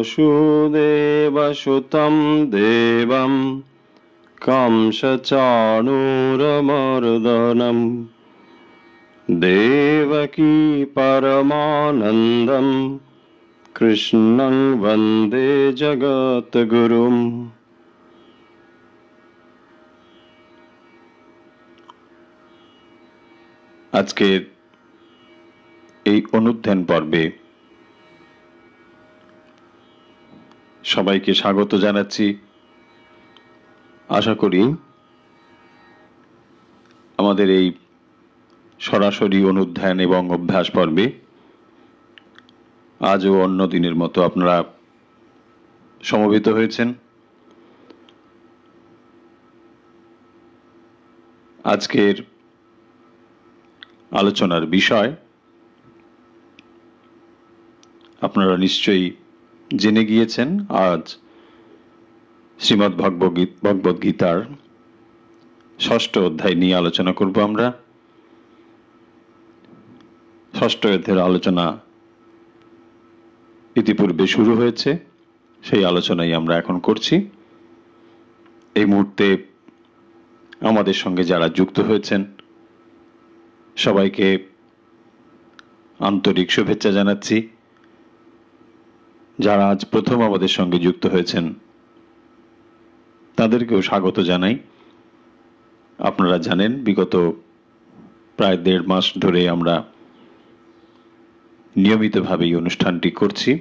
वसुदेवसुतं देवं कंसचाणूरमर्दनं देवकी परमानन्दं कृष्णं वन्दे जगद्गुरुम्। আজকের এই অনুধ্যান পর্বে সবাইকে স্বাগত জানাচ্ছি। আশা করি আমাদের এই সরাসরি অনুধ্যান এবং অভ্যাস পর্বে আজও অন্য দিনের মতো আপনারা সমবেত হয়েছেন। আজকের আলোচনার বিষয় আপনারা নিশ্চয়ই জেনে গিয়েছেন। আজ শ্রীমদ্ ভগবদ গীতার ৬ষ্ঠ অধ্যায় নিয়ে আলোচনা করব আমরা। ৬ষ্ঠ অধ্যায়ের আলোচনা ইতিপূর্বে শুরু হয়েছে, সেই আলোচনাই আমরা এখন করছি। এই মুহূর্তে আমাদের সঙ্গে যারা যুক্ত হয়েছেন সবাইকে আন্তরিক শুভেচ্ছা জানাচ্ছি। যারা আজ প্রথম আমাদের সঙ্গে যুক্ত হয়েছেন তাদেরকেও স্বাগত জানাই। আপনারা জানেন বিগত প্রায় ১.৫ মাস ধরে আমরা নিয়মিতভাবে এই অনুষ্ঠানটি করছি।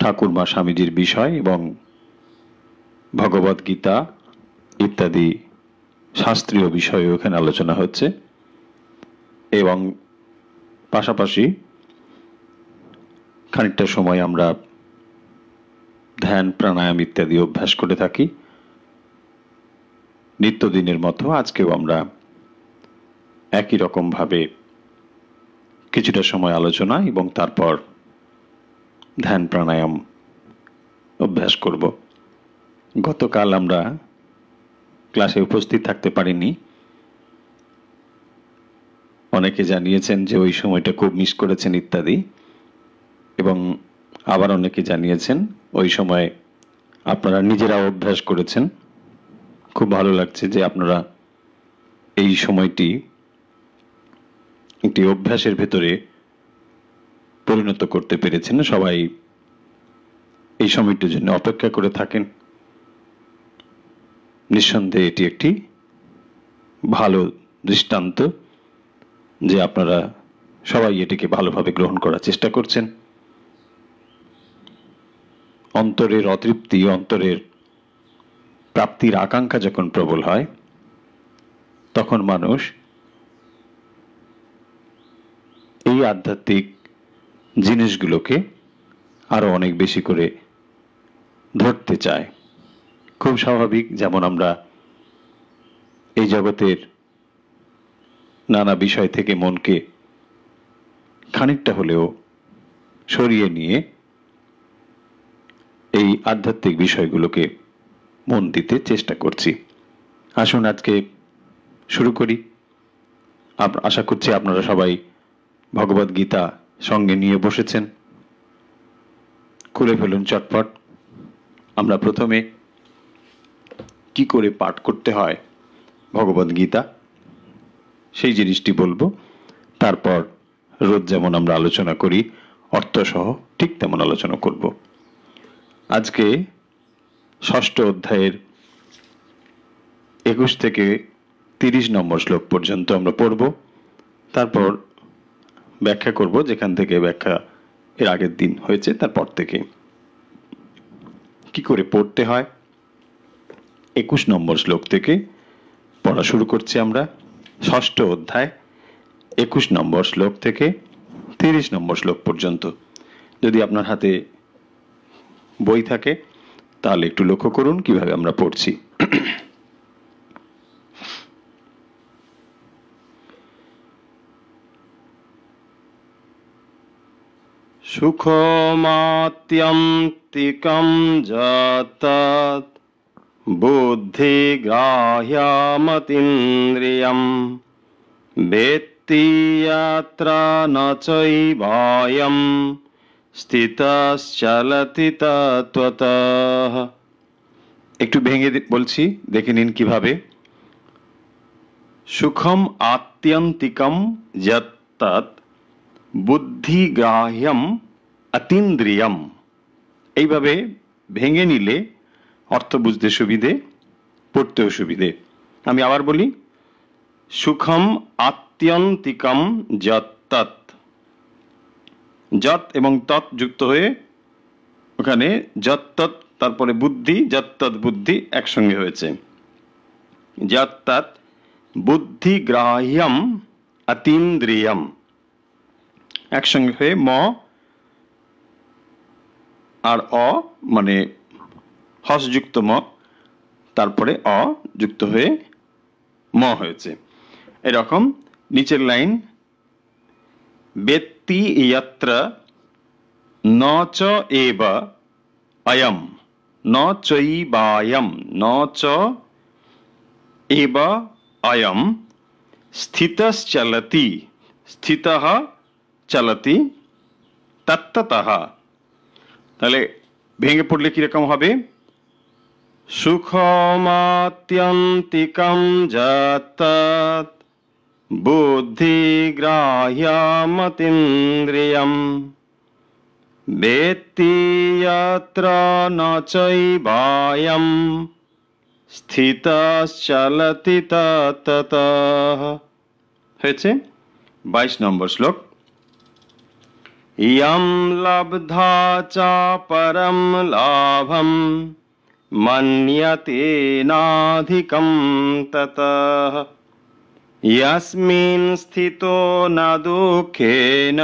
ঠাকুরমা স্বামীজির বিষয় এবং ভগবদ গীতা ইত্যাদি শাস্ত্রীয় বিষয়েও এখানে আলোচনা হচ্ছে এবং পাশাপাশি খানিকটা সময় আমরা ধ্যান প্রাণায়াম ইত্যাদি অভ্যাস করে থাকি। নিত্যদিনের মতো আজকেও আমরা একই রকম ভাবে কিছুটা সময় আলোচনা এবং তারপর ধ্যান প্রাণায়াম অভ্যাস করব। গতকাল আমরা ক্লাসে উপস্থিত থাকতে পারিনি। অনেকে জানিয়েছেন যে ওই সময়টা খুব মিস করেছেন ইত্যাদি, এবং আবার অনেকে জানিয়েছেন ওই সময় আপনারা নিজেরা অভ্যাস করেছেন। খুব ভালো লাগছে যে আপনারা এই সময়টি একটি অভ্যাসের ভেতরে পরিণত করতে পেরেছেন। সবাই এই সময়টির জন্য অপেক্ষা করে থাকেন। নিঃসন্দেহে এটি একটি ভালো দৃষ্টান্ত যে আপনারা সবাই এটিকে ভালোভাবে গ্রহণ করার চেষ্টা করছেন। অন্তরের অতৃপ্তি, অন্তরের প্রাপ্তির আকাঙ্ক্ষা যখন প্রবল হয় তখন মানুষ এই আধ্যাত্মিক জিনিসগুলোকে আরো অনেক বেশি করে ধরতে চায়। খুব স্বাভাবিক। যেমন আমরা এই জগতের নানা বিষয় থেকে মনকে খানিকটা হলেও সরিয়ে নিয়ে এই আধ্যাত্মিক বিষয়গুলোকে মন দিতে চেষ্টা করছি। আসুন আজকে শুরু করি। আশা করছি আপনারা সবাই ভগবদ গীতা সঙ্গে নিয়ে বসেছেন। খুলে ফেলুন চটপট। আমরা প্রথমে কি করে পাঠ করতে হয় ভগবদ গীতা সেই জিনিসটি বলবো। তারপর রোজ যেমন আমরা আলোচনা করি অর্থসহ ঠিক তেমন আলোচনা করব। আজকে ৬ষ্ঠ অধ্যায়ের ২১ থেকে ৩০ নম্বর শ্লোক পর্যন্ত আমরা পড়ব। তারপর ব্যাখ্যা করব, যেখান থেকে ব্যাখ্যা এর আগের দিন হয়েছে তারপর থেকে। কি করে পড়তে হয় ২১ নম্বর শ্লোক থেকে পড়া শুরু করছি আমরা। ৬ষ্ঠ অধ্যায় ২১ নম্বর শ্লোক থেকে ৩০ নম্বর শ্লোক পর্যন্ত। যদি আপনার হাতে বই থাকে তাহলে একটু লক্ষ্য করুন কিভাবে আমরা পড়ছি। সুখমাত্যন্তিকম যাতাৎ বুদ্ধিগ্রাহ্যমতীন্দ্রিয়ম বেত্তি যত্র ন চৈবায়ম স্থিতশ্চলতি তত্ত্বতঃ। একটু ভেঙে বলছি, দেখে নিন কিভাবে। সুখম আত্যন্তিকম যত্তৎ বুদ্ধিগ্রাহ্যম অতীন্দ্রিয়ম। এইভাবে ভেঙে নিলে অর্থ বুঝতে সুবিধে, পড়তেও সুবিধে। আমি আবার বলি, সুখম আত্যন্তিকম যত্তৎ। যৎ এবং তৎ যুক্ত হয়ে ওখানে যত্তৎ, তারপরে বুদ্ধি, যত্তৎ বুদ্ধি একসঙ্গে হয়েছে। যত্তৎ বুদ্ধিগ্রাহ্যম অতীন্দ্রিয়ম একসঙ্গে হয়ে ম আর অ, মানে হসযুক্ত ম, তারপরে অ যুক্ত হয়ে ম হয়েছে। এরকম নিচের লাইন, বেত্তি যত্র ন চ এব অয়ম ন চৈবায়ম ন চ এব অয়ম স্থিতশ্চলতি স্থিতঃ চলতি তত্ত্বতঃ। তাহলে ভেঙে পড়লে কিরকম হবে? সুখমাত্যন্তিকম যত্তৎ বুদ্ধিগ্রাহ্যমতীন্দ্রিয়ম বেত্তি যত্র ন চৈবায়ম স্থিতশ্চলতি তত্ত্বতঃ। হয়েছে 22 নম্বর শ্লোক। ইয়ং লব্ধা চ পরম লাভম মন্যতে নাধিকম ততঃ যস্মিন স্থিতো ন দুঃখেন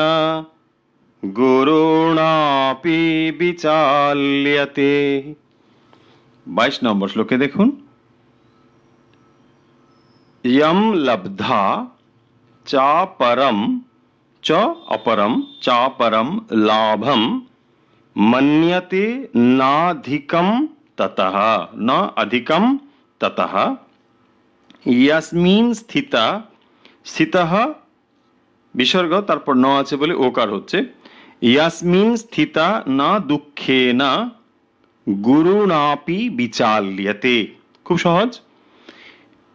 গুরুণাপি বিচাল্যতে। 22 নম্বর শ্লোকে দেখুন, ইয়ং লব্ধা চা পরম চ অপরম চা পরম লাভম মন্যতে নাধিকম ততঃ ন অধিকম ততঃ ইয়াস্মিন স্থিতা, স্থিতঃ বিসর্গ, তারপর ন আছে বলে ওকার হচ্ছে। ইয়াস্মিন স্থিতা না দুঃখেন গুরুণাপি বিচাল্যতে। খুব সহজ।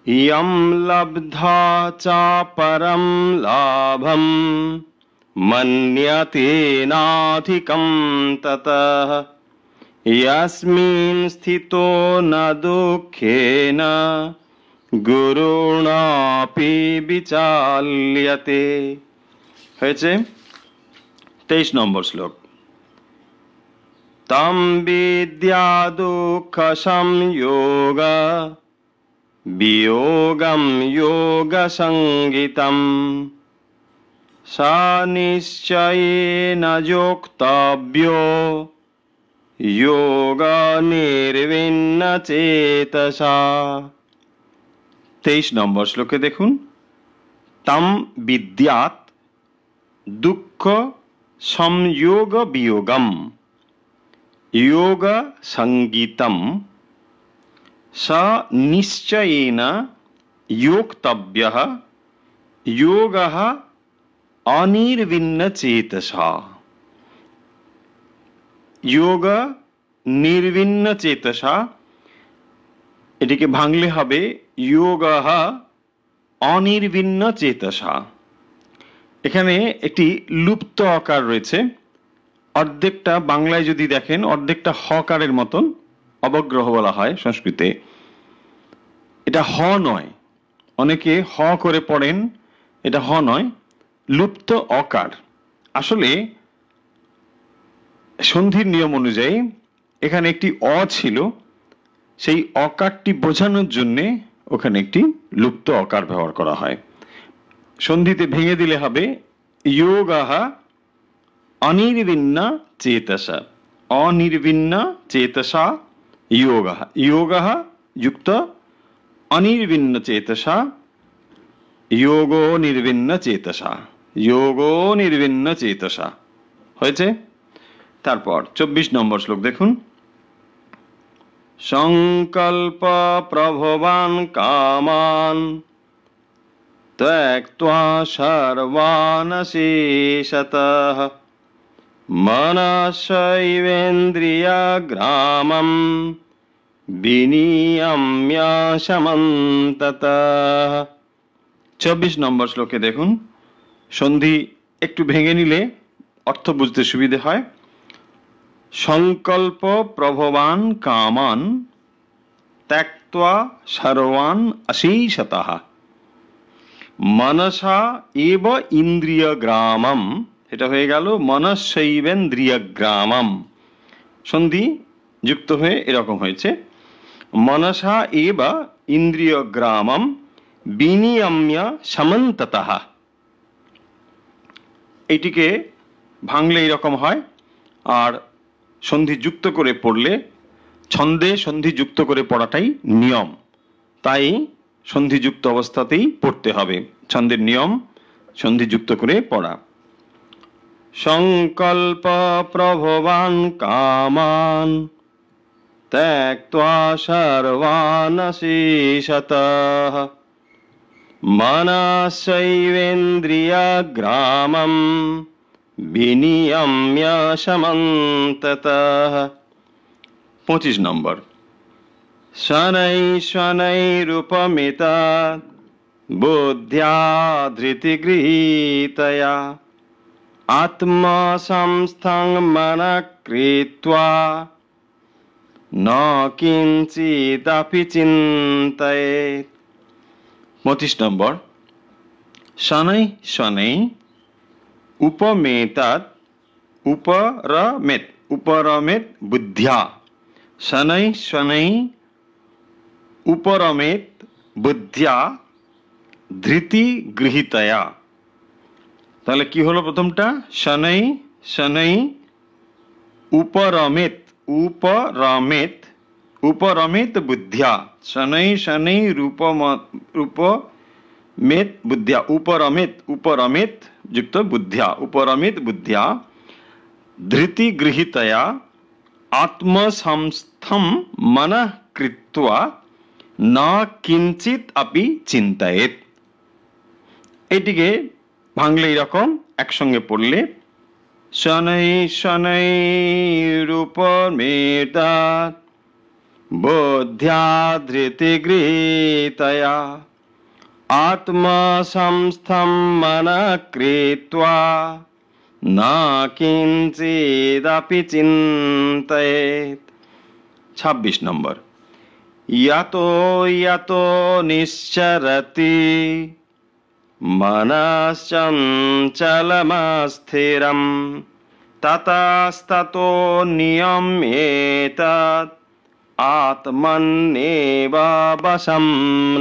ইয়ং লব্ধা চা পরম লাভম মন্যতে নাধিকম ততঃ যস্মিন স্থিতো ন দুঃখেন গুরুণাপি বিচাল্যতে। হয়েছে 23 নম্বর শ্লোক। তম বিদ্যা দুঃখ সংযোগ বিয়োগম যোগ সঙ্গীতম সা নিশ্চয়েন যোক্তব্যো যোগ নির্বিণ্ন চেতসা। 23 নম্বর শ্লোকে দেখুন, তম বিদ্যাৎ দুঃখ সংযোগ বিয়োগম যোগ সঙ্গীতম স নিশ্চয়েন যোক্তব্যঃ যোগঃ অনির্বিণ্ণ চেতসা। যোগ নির্বিণ্ণ চেতসা, এটিকে ভাঙলে হবে যোগঃ অনির্বিণ্ণ চেতসা। এখানে একটি লুপ্ত অকার রয়েছে, অর্ধেকটা বাংলায় যদি দেখেন অর্ধেকটা হকারের মতন, অবগ্রহ বলা হয় সংস্কৃতে। এটা হ নয়, অনেকে হ করে পড়েন, এটা হ নয়, লুপ্ত অকার। আসলে সন্ধির নিয়ম অনুযায়ী এখানে একটি অ ছিল, সেই অকারটি বোঝানোর জন্যে ওখানে একটি লুপ্ত অকার ব্যবহার করা হয়। সন্ধিতে ভেঙে দিলে হবে যোগঃ অনির্বিণ্ণ চেতসা, অনির্বিণ্ণ চেতসা যোগঃ, যোগঃ যুক্ত অনির্বিণ্ণ চেতসা যোগো নির্বিণ্ণ চেতসা, যোগো নির্বিণ্ণ চেতসা। হয়েছে। তারপর 24 নম্বর শ্লোক দেখুন, সংকল্প প্রভবান কামান ত্যক্ত্বা সর্বান শেষতঃ मनसैवेन्द्रियग्रामं বিনিয়ম্য সমন্ততঃ। 24 নম্বর শ্লোকে দেখুন, সন্ধি একটু ভেঙে নিলে অর্থ বুঝতে সুবিধে হয়। সংকল্প প্রভবান কামান ত্যক্ত্বা সর্বান অশেষতঃ মনসা এব ইন্দ্রিয়গ্রামম, এটা হয়ে গেল মনসৈবেন্দ্রিয়গ্রামম। সন্ধি যুক্ত হয়ে এরকম হয়েছে, মনসা এব ইন্দ্রিয়গ্রামম বিনিয়ম্য সমন্ততঃ। এটিকে ভাঙলে এরকম হয়, আর সন্ধি যুক্ত করে পড়লে, ছন্দে সন্ধি যুক্ত করে পড়াটাই নিয়ম, তাই সন্ধিযুক্ত অবস্থাতেই পড়তে হবে। ছন্দের নিয়ম সন্ধি যুক্ত করে পড়া। সংকল্প প্রভবান কামান ত্যক্ত্বা সর্বান অশেষতঃ মনসৈবেন্দ্রিয়গ্রামম বিনিয়ম্য সমন্ততঃ। 25 নম্বর, শনৈ শনৈরূপমিতাৎ বুদ্ধ্যা ধৃতিগৃহীতয়া আত্মসংস্থং মনঃ কৃত্বা ন কিঞ্চিদপি চিন্তয়েৎ। 25 নম্বর, শনৈ শনৈ উপমেতাৎ উপরমেত উপরমেত বুদ্ধ্যা। শনৈ শনৈ উপরমেত বুদ্ধ্যা ধৃতি গৃহীতয়া। তাহলে কি হলো প্রথমটা? শনৈ শনৈ উপরমেত উপরমেত উপরমেত বুদ্ধ্যা। শনৈ শনৈ রূপমেত বুদ্ধ্যা, উপরমেত উপরমেত যুক্ত বুদ্ধ্যা, উপরমেত বুদ্ধ্যা ধৃতি গৃহীতয়া আত্মসংস্থম মনঃ কৃত্বা না কিঞ্চিত আপি চিন্তয়েৎ। এটিকে ভাঙলে এরকম, একসঙ্গে পড়লে শনৈ শনৈরূপমেতাৎ বুদ্ধ্যা ধৃতিগৃহীতয়া আত্মসংস্থম মনঃ কৃত্বা না কিঞ্চিদপি চিন্তয়েৎ। 26 নম্বর, ইয়াতো ইয়াতো নিশ্চরতি মনশ্চঞ্চলমস্থিরম ততস্ততো নিয়ম্যেতৎ আত্মন্যেব বশং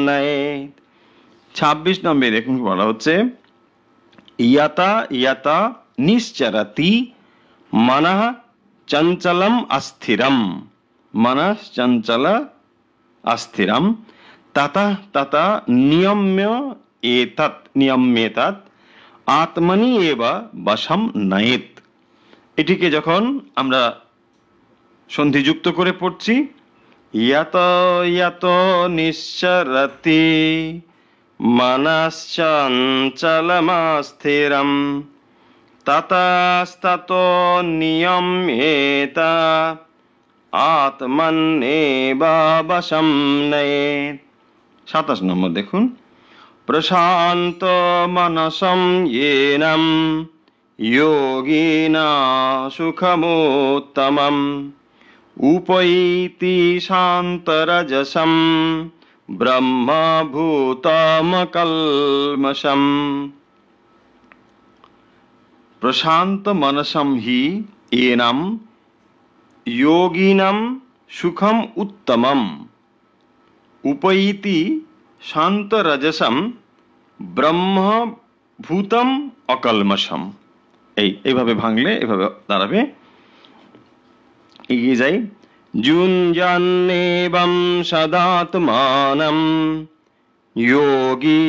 নয়েৎ। 26 নম্বরে দেখুন বলা হচ্ছে, ইয়াতা ইয়াতা নিশ্চরতি মনঃ চঞ্চলম অস্থিরম মনঃ চঞ্চল অস্থিরম ততঃ ততঃ নিয়ম্য এতৎ নিয়ম্যেতৎ আত্মনি এব বশং নয়েৎ। এটিকে যখন আমরা সন্ধিযুক্ত করে পড়ছি, ইয়াত ইয়াত নিশ্চরতি মনশ্চঞ্চলমস্থিরম ততস্ততো নিয়ম্যেতৎ আত্মন্যেব বশং নয়েৎ। 27 নম্বর দেখুন, প্রশান্ত মনসং येनं योगिना সুখমুত্তমম উপৈতি শান্তরজসম ব্রহ্মভূতমকল্মষম। প্রশান্ত মনসম হি येनं योगिनं সুখম উত্তমম উপৈতি শান্তরজসম ব্রহ্মভূতম অকল্মষম। এইভাবে ভাঙলে এভাবে দাঁড়াবে। এগিয়ে যাই। যুঞ্জন্নেবং সদাত্মানম যোগী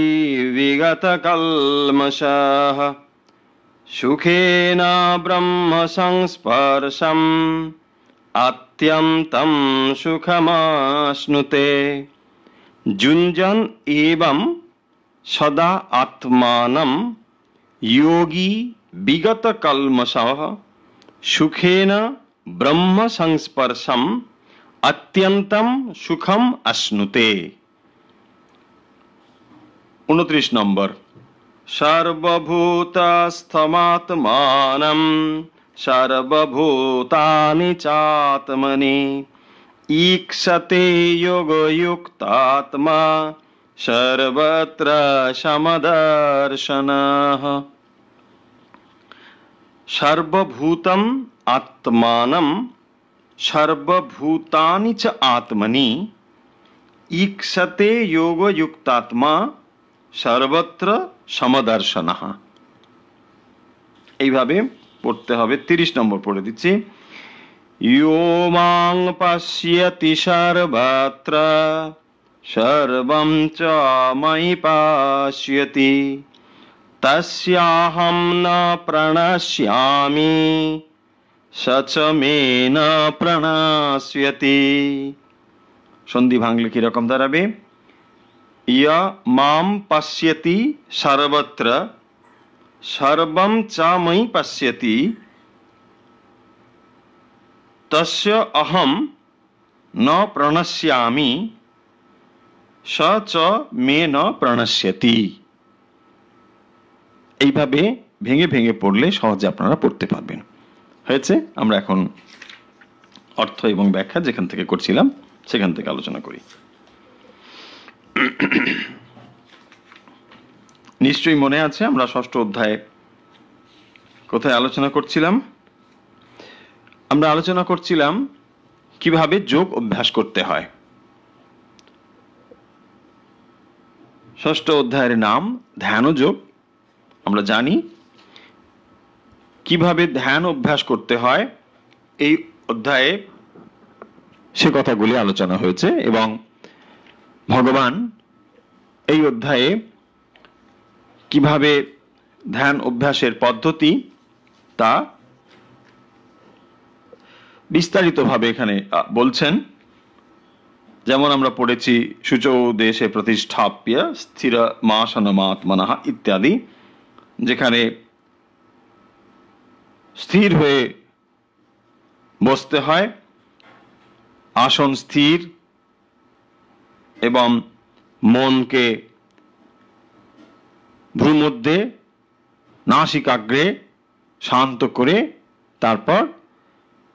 বিগত কল্মষঃ সুখেন ব্রহ্ম সংস্পর্শম অত্যন্তম সুখমাশ্নুতে। যুঞ্জন এবং সদা আত্মানম যোগী বিগত কল্মষঃ সুখেন ব্রহ্ম সংস্পর্শম অত্যন্তম সুখম আশ্নুতে। 29 নম্বর, সর্বভূতস্থমাত্মানম সর্বভূতানি চাত্মনি ঈক্ষতে যোগযুক্তাত্মা সর্বত্র সমদর্শনঃ। সর্বভূতম আত্মানম সর্বভূতানি চ আত্মনি ঈক্ষতে যোগযুক্তাত্মা সর্বত্র সমদর্শনঃ। এইভাবে পড়তে হবে। 30 নম্বর পড়ে দিচ্ছি। ইয়ো মাং পশ্যতি সর্বত্র সর্বং চ ময়ি পশ্যতি তস্যাহং ন প্রণশ্যামি স চ মে ন প্রণশ্যতি। সন্ধি ভাঙলে কিরকম দাঁড়াবে? ইয় মাম পশ্যতি সর্বত্র সর্বং চ ময়ি পশ্যতি তস্য অহম ন প্রণশ্যামি স চ মে ন প্রণশ্যতি। এইভাবে ভেঙে ভেঙে পড়লে সহজে আপনারা পড়তে পারবেন। হয়েছে? আমরা এখন অর্থ এবং ব্যাখ্যা যেখান থেকে করছিলাম সেখান থেকে আলোচনা করি। নিশ্চয়ই মনে আছে আমরা ষষ্ঠ অধ্যায়ে কোথায় আলোচনা করছিলাম? আমরা আলোচনা করছিলাম কিভাবে যোগ অভ্যাস করতে হয়। ষষ্ঠ অধ্যায়ের নাম ধ্যানযোগ। আমরা জানি কিভাবে ধ্যান অভ্যাস করতে হয় এই অধ্যায়ে সে কথাগুলি আলোচনা হয়েছে এবং ভগবান এই অধ্যায়ে কিভাবে ধ্যান অভ্যাসের পদ্ধতি তা বিস্তারিতভাবে এখানে বলছেন। যেমন আমরা পড়েছি শুচৌ দেশে প্রতিষ্ঠাপ্য স্থির মাসনমাত্মনঃ ইত্যাদি, যেখানে স্থির হয়ে বসতে হয়, আসন স্থির এবং মনকে ভ্রূমধ্যে নাসিকাগ্রে শান্ত করে তারপর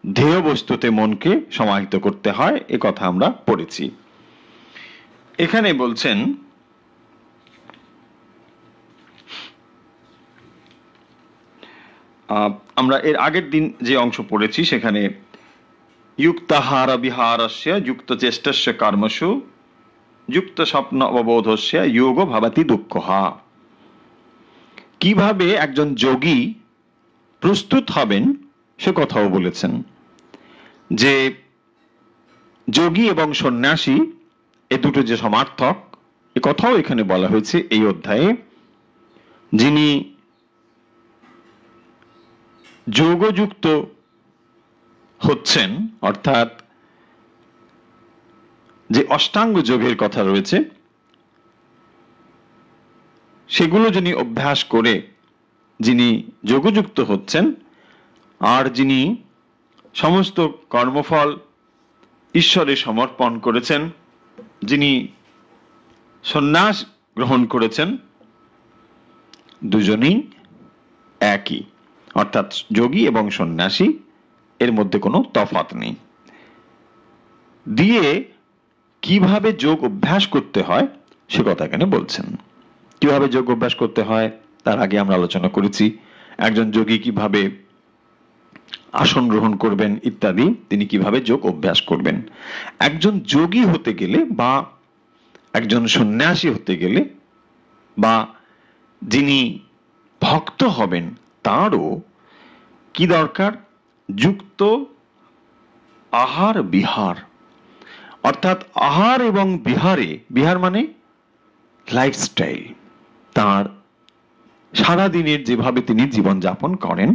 ধ্যেয় বস্তুতে মনকে সমাহিত করতে হয়, এ কথা আমরা পড়েছি। এখানে বলছেন আমরা এর আগের দিন যে অংশ পড়েছি সেখানে যুক্তাহার বিহারস্য যুক্ত চেষ্টস্য কর্মসু যুক্ত স্বপ্ন অববোধস্য যোগ ভবতি দুঃখঃ। কিভাবে একজন যোগী প্রস্তুত হবেন সে কথাও বলেছেন, যে যোগী এবং সন্ন্যাসী এ দুটো যে সমার্থক এ কথাও এখানে বলা হয়েছে এই অধ্যায়ে। যিনি যোগযুক্ত হচ্ছেন, অর্থাৎ যে অষ্টাঙ্গ যোগের কথা রয়েছে সেগুলো যিনি অভ্যাস করে যিনি যোগযুক্ত হচ্ছেন, আর যিনি সমস্ত কর্মফল ঈশ্বরে সমর্পণ করেছেন, যিনি সন্ন্যাস গ্রহণ করেছেন, দুজনেই একই, অর্থাৎ যোগী এবং সন্ন্যাসী এর মধ্যে কোনো তফাৎ নেই। দিয়ে কিভাবে যোগ অভ্যাস করতে হয় সে কথা এখানে বলছেন। কিভাবে যোগ অভ্যাস করতে হয় তার আগে আমরা আলোচনা করেছি একজন যোগী কিভাবে আসন গ্রহণ করবেন ইত্যাদি, তিনি কিভাবে যোগ অভ্যাস করবেন। একজন যোগী হতে গেলে বা একজন সন্ন্যাসী হতে গেলে বা যিনি ভক্ত হবেন তারও কি দরকার? যুক্ত আহার বিহার, অর্থাৎ আহার এবং বিহারে, বিহার মানে লাইফস্টাইল, তার সারাদিনের যেভাবে তিনি জীবন যাপন করেন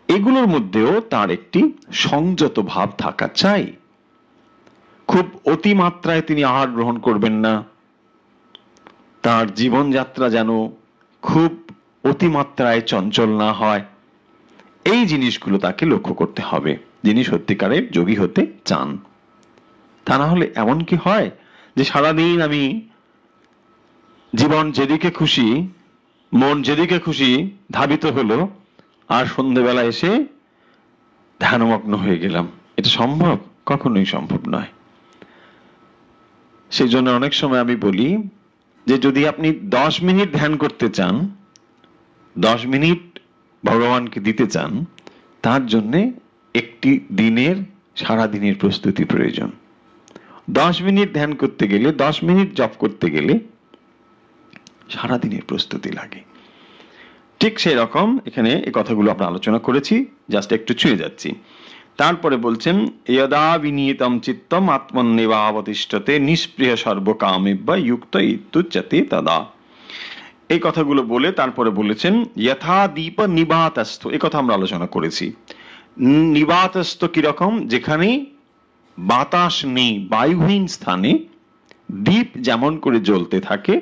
এগুলোর মধ্যেও তার একটি সংযত ভাব থাকা চাই। খুব অতিমাত্রায় তিনি আহার গ্রহণ করবেন না, তার জীবনযাত্রা যেন খুব অতিমাত্রায় চঞ্চল না হয়, এই জিনিসগুলো তাকে লক্ষ্য করতে হবে যিনি সত্যিকারের যোগী হতে চান। তা না হলে এমন কি হয় যে সারাদিন আমি জীবন যেদিকে খুশি, মন যেদিকে খুশি ধাবিত হলো, আর সন্ধ্যেবেলা এসে ধ্যানমগ্ন হয়ে গেলাম? এটা সম্ভব? কখনোই সম্ভব নয়। সেই জন্য অনেক সময় আমি বলি যে যদি আপনি 10 মিনিট ধ্যান করতে চান, 10 মিনিট ভগবানকে দিতে চান, তার জন্য একটি দিনের, সারা দিনের প্রস্তুতি প্রয়োজন। 10 মিনিট ধ্যান করতে গেলে, 10 মিনিট জপ করতে গেলে সারা দিনের প্রস্তুতি লাগে। ঠিক সেই রকম এখানে এই কথাগুলো আমরা আলোচনা করেছি, জাস্ট একটু ছুঁয়ে যাচ্ছি। তারপরে বলছেন যদা বিনীতম চিত্তম আত্মন্যেবাবতিষ্ঠতে নিষ্পৃহ সর্বকামেব্য যুক্ত ইত্যুচ্যতে তদা। এই কথাগুলো বলে তারপরে বলেছেন যথা দীপ নিবাতস্থ। এই কথা আমরা আলোচনা করেছি। নিবাতস্থ কিরকম? যেখানে বাতাস নেই, বায়ুহীন স্থানে দীপ যেমন করে জ্বলতে থাকে,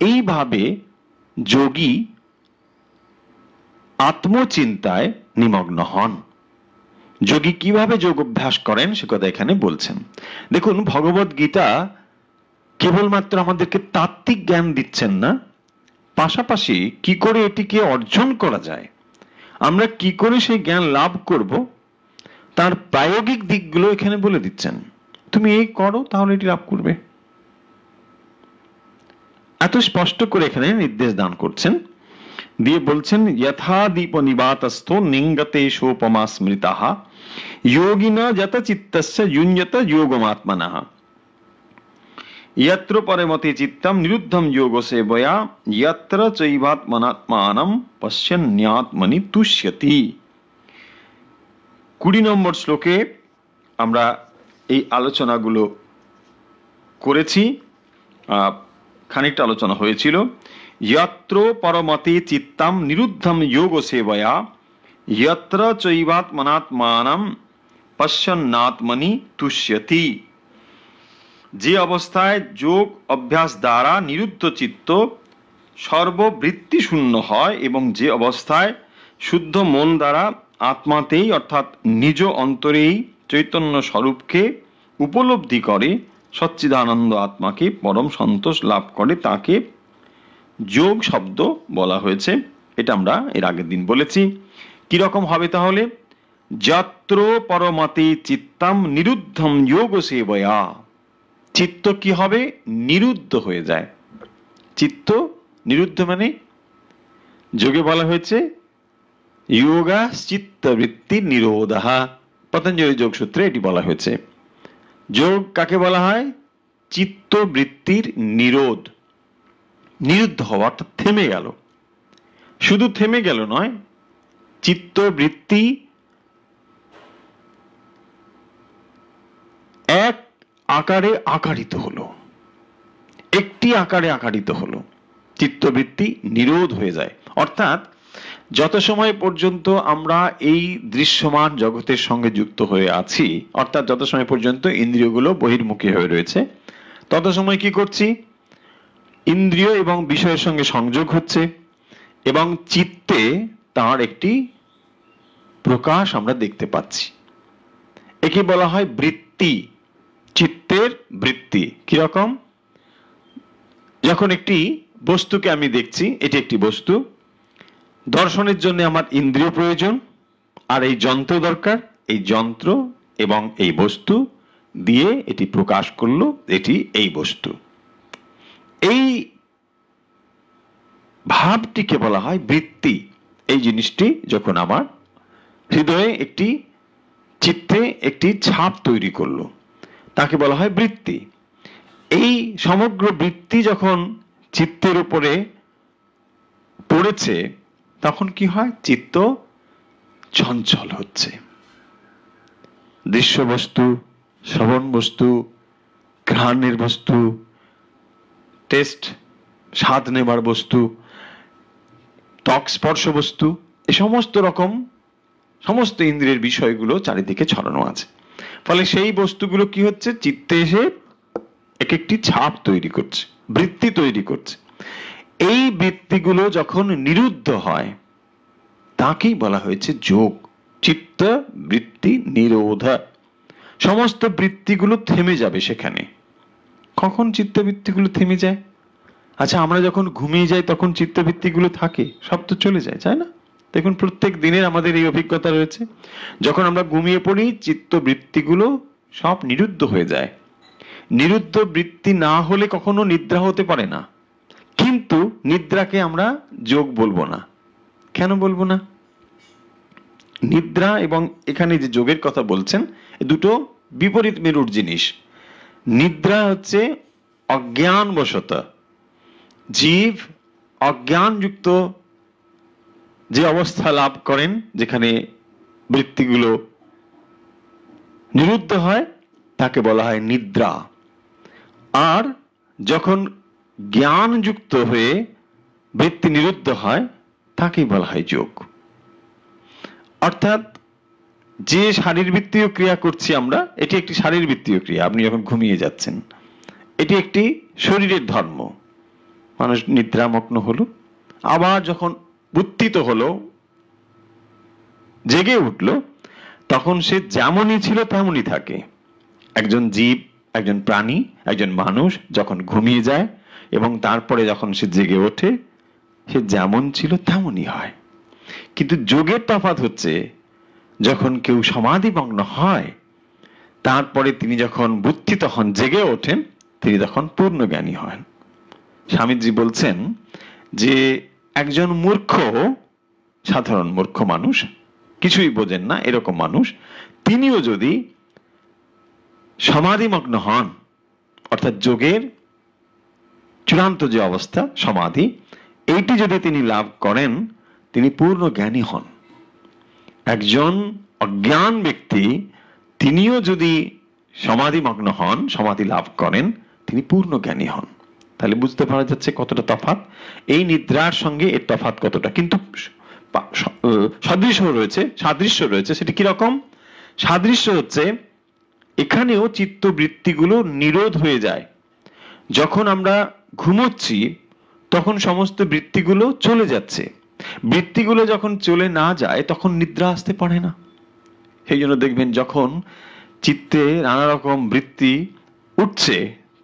এইভাবে যোগী আত্মচিন্তায় নিমগ্ন হন। যোগী কিভাবে যোগ অভ্যাস করেন সে কথা এখানে বলছেন। দেখুন, ভগবদ গীতা কেবলমাত্র আমাদেরকে তাত্ত্বিক জ্ঞান দিচ্ছেন না, পাশাপাশি কি করে এটিকে অর্জন করা যায়, আমরা কি করে সেই জ্ঞান লাভ করব, তার প্রায়োগিক দিকগুলো এখানে বলে দিচ্ছেন। তুমি এই করো, তাহলে এটি লাভ করবে। এত স্পষ্ট করে এখানে নির্দেশ দান করছেন, দিয়ে বলছেন যথা দীপ নিবাতস্থ নিঙ্গতে সোপমা স্মৃতাঃ যোগিনা যত চিত্তস্য যুঞ্জত যোগমাত্মনঃ यत्र परमते चित्तम निरुद्धम योग सेवया यत्र चैवात्मनात्मानं पश्यन्यात्मनि तुष्यति। 20 নম্বর শ্লোকে আমরা এই আলোচনাগুলো করেছি, খানিকটা আলোচনা হয়েছিল। यत्र परमते चित्तम निरुद्धम योग सेवया यत्र चैवात्मनात्मानं पश्यन्नात्मनि तुष्यति। যে অবস্থায় যোগ অভ্যাস দ্বারা নিরুদ্ধ চিত্ত সর্ববৃত্তি শূন্য হয় এবং যে অবস্থায় শুদ্ধ মন দ্বারা আত্মাতেই অর্থাৎ নিজ অন্তরেই চৈতন্য স্বরূপকে উপলব্ধি করে, সচ্চিদানন্দ আত্মাকে পরম সন্তোষ লাভ করে, তাকে যোগ শব্দ বলা হয়েছে। এটা আমরা এর আগের দিন বলেছি। কিরকম হবে তাহলে? যত্র পরমতে চিত্তম নিরুদ্ধম যোগ সেবয়া। চিত্ত কি হবে? নিরুদ্ধ হয়ে যায়। চিত্ত নিরুদ্ধ মানে যোগে বলা হয়েছে যোগা চিত্তবৃত্তি নিরোধঃ। পতঞ্জলি যোগ সূত্রে এটি বলা হয়েছে। যোগ কাকে বলা হয়? চিত্তবৃত্তির নিরোধ, নিরুদ্ধ হওয়া, অর্থাৎ থেমে গেল। শুধু থেমে গেল নয়, চিত্তবৃত্তি এক আকারে আকারিত হলো, একটি আকারে আকারিত হলো, চিত্তবৃত্তি নিরোধ হয়ে যায়। অর্থাৎ যত সময় পর্যন্ত আমরা এই দৃশ্যমান জগতের সঙ্গে যুক্ত হয়ে আছি, অর্থাৎ যত সময় পর্যন্ত ইন্দ্রিয়গুলো বহির্মুখী হয়ে রয়েছে, তত সময় কি করছি? ইন্দ্রিয় এবং বিষয়ের সঙ্গে সংযোগ হচ্ছে এবং চিত্তে তার একটি প্রকাশ আমরা দেখতে পাচ্ছি। একে বলা হয় বৃত্তি, চিত্তের বৃত্তি। কিরকম? যখন একটি বস্তুকে আমি দেখছি, এটি একটি বস্তু, দর্শনের জন্য আমার ইন্দ্রিয় প্রয়োজন আর এই যন্ত্র দরকার। এই যন্ত্র এবং এই বস্তু দিয়ে এটি প্রকাশ করলো, এটি এই বস্তু। এই ভাবটিকে বলা হয় বৃত্তি। এই জিনিসটি যখন আমার হৃদয়ে একটি, চিত্তে একটি ছাপ তৈরি করলো, তাকে বলা হয় বৃত্তি। এই সমগ্র বৃত্তি যখন চিত্তের উপরে পড়েছে, তখন কি হয়? চিত্ত চঞ্চল হচ্ছে। দৃশ্য বস্তু, শ্রবণ বস্তু, ঘ্রাণের বস্তু, টেস্ট স্বাদ নেবার বস্তু, ত্বক স্পর্শ বস্তু, এই সমস্ত রকম সমস্ত ইন্দ্রিয়ের বিষয়গুলো চারিদিকে ছড়ানো আছে। ফলে সেই বস্তুগুলো কি হচ্ছে? চিত্তে এসে এক একটি ছাপ তৈরি করছে, বৃত্তি তৈরি করছে। এই বৃত্তিগুলো যখন নিরুদ্ধ হয়, তাকেই বলা হয়েছে যোগ। চিত্ত বৃত্তি নিরোধ, সমস্ত বৃত্তিগুলো থেমে যাবে সেখানে। কখন চিত্তবৃত্তিগুলো থেমে যায়? আচ্ছা, আমরা যখন ঘুমিয়ে যাই তখন চিত্তবৃত্তিগুলো থাকে? সব তো চলে যায়, তাই না? দেখুন, প্রত্যেক দিনের আমাদের এই অভিজ্ঞতা রয়েছে। যখন আমরা ঘুমিয়ে পড়ি চিত্তবৃত্তিগুলো সব নিরুদ্ধ হয়ে যায়। নিরুদ্ধ বৃত্তি না হলে কখনো নিদ্রা হতে পারে না। কিন্তু নিদ্রাকে আমরা যোগ বলবো না। কেন বলবো না? নিদ্রা এবং এখানে যে যোগের কথা বলছেন, দুটো বিপরীত মেরুর জিনিস। নিদ্রা হচ্ছে অজ্ঞানবশত, জীব অজ্ঞানযুক্ত যে অবস্থা লাভ করেন, যেখানে বৃত্তিগুলো নিরুদ্ধ হয়, তাকে বলা হয় নিদ্রা। আর যখন জ্ঞানযুক্ত হয়ে বৃত্তি নিরুদ্ধ হয়, তাকেই বলা হয় যোগ। অর্থাৎ যে শারীরবৃত্তীয় ক্রিয়া করছি আমরা, এটি একটি শারীরবৃত্তীয় ক্রিয়া। আপনি যখন ঘুমিয়ে যাচ্ছেন, এটি একটি শরীরের ধর্ম। মানুষ নিদ্রামগ্ন হলো, আবার যখন উত্থিত হলো, জেগে উঠলো, তখন সে যেমনই ছিল তেমনই থাকে। একজন জীব, একজন প্রাণী, একজন মানুষ যখন ঘুমিয়ে যায় এবং তারপরে যখন সে জেগে ওঠে, সে যেমন ছিল তেমনই হয়। কিন্তু যোগের তফাৎ হচ্ছে, যখন কেউ সমাধিমগ্ন হয়, তারপরে তিনি যখন বুদ্ধিত হন, জেগে ওঠেন, তিনি তখন পূর্ণ জ্ঞানী হন। স্বামীজি বলছেন যে একজন মূর্খ, সাধারণ মূর্খ মানুষ, কিছুই বোঝেন না এরকম মানুষ, তিনিও যদি সমাধিমগ্ন হন, অর্থাৎ যোগের চূড়ান্ত যে অবস্থা সমাধি, এইটি যদি তিনি লাভ করেন, তিনি পূর্ণ জ্ঞানী হন। একজন অজ্ঞান ব্যক্তি, তিনিও যদি সমাধিমগ্ন হন, সমাধি লাভ করেন, তিনি পূর্ণ জ্ঞানী হন। তাহলে বুঝতে পারা যাচ্ছে কতটা তফাৎ, এই নিদ্রার সঙ্গে এর তফাৎ কতটা। কিন্তু সাদৃশ্য রয়েছে। সেটি কিরকম? সাদৃশ্য হচ্ছে, এখানেও চিত্তবৃত্তিগুলো নিরোধ হয়ে যায়। যখন আমরা ঘুমোচ্ছি তখন সমস্ত বৃত্তিগুলো চলে যাচ্ছে। বৃত্তিগুলো যখন চলে না যায় তখন নিদ্রা আসতে পারে না। সেই জন্য দেখবেন যখন চিত্তে নানা রকম বৃত্তি উঠছে,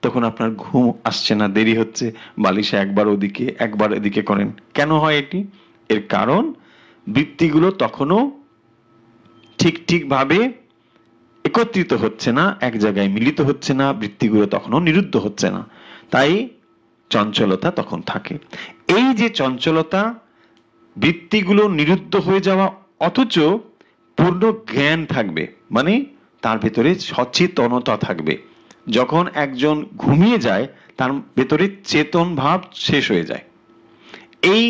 তখন আপনার ঘুম আসছে না, দেরি হচ্ছে, বালিশে একবার ওদিকে একবার এদিকে করেন। কেন হয় এটি? এর কারণ বৃত্তিগুলো তখনও ঠিক ভাবে একত্রিত হচ্ছে না, এক জায়গায় মিলিত হচ্ছে না, বৃত্তিগুলো তখনও নিরুদ্ধ হচ্ছে না, তাই চঞ্চলতা তখন থাকে। এই যে চঞ্চলতা, বৃত্তিগুলো নিরুদ্ধ হয়ে যাওয়া, অথচ পূর্ণ জ্ঞান থাকবে, মানে তার ভেতরে সচেতনতা থাকবে। যখন একজন ঘুমিয়ে যায়, তার ভেতরে চেতন ভাব শেষ হয়ে যায়। এই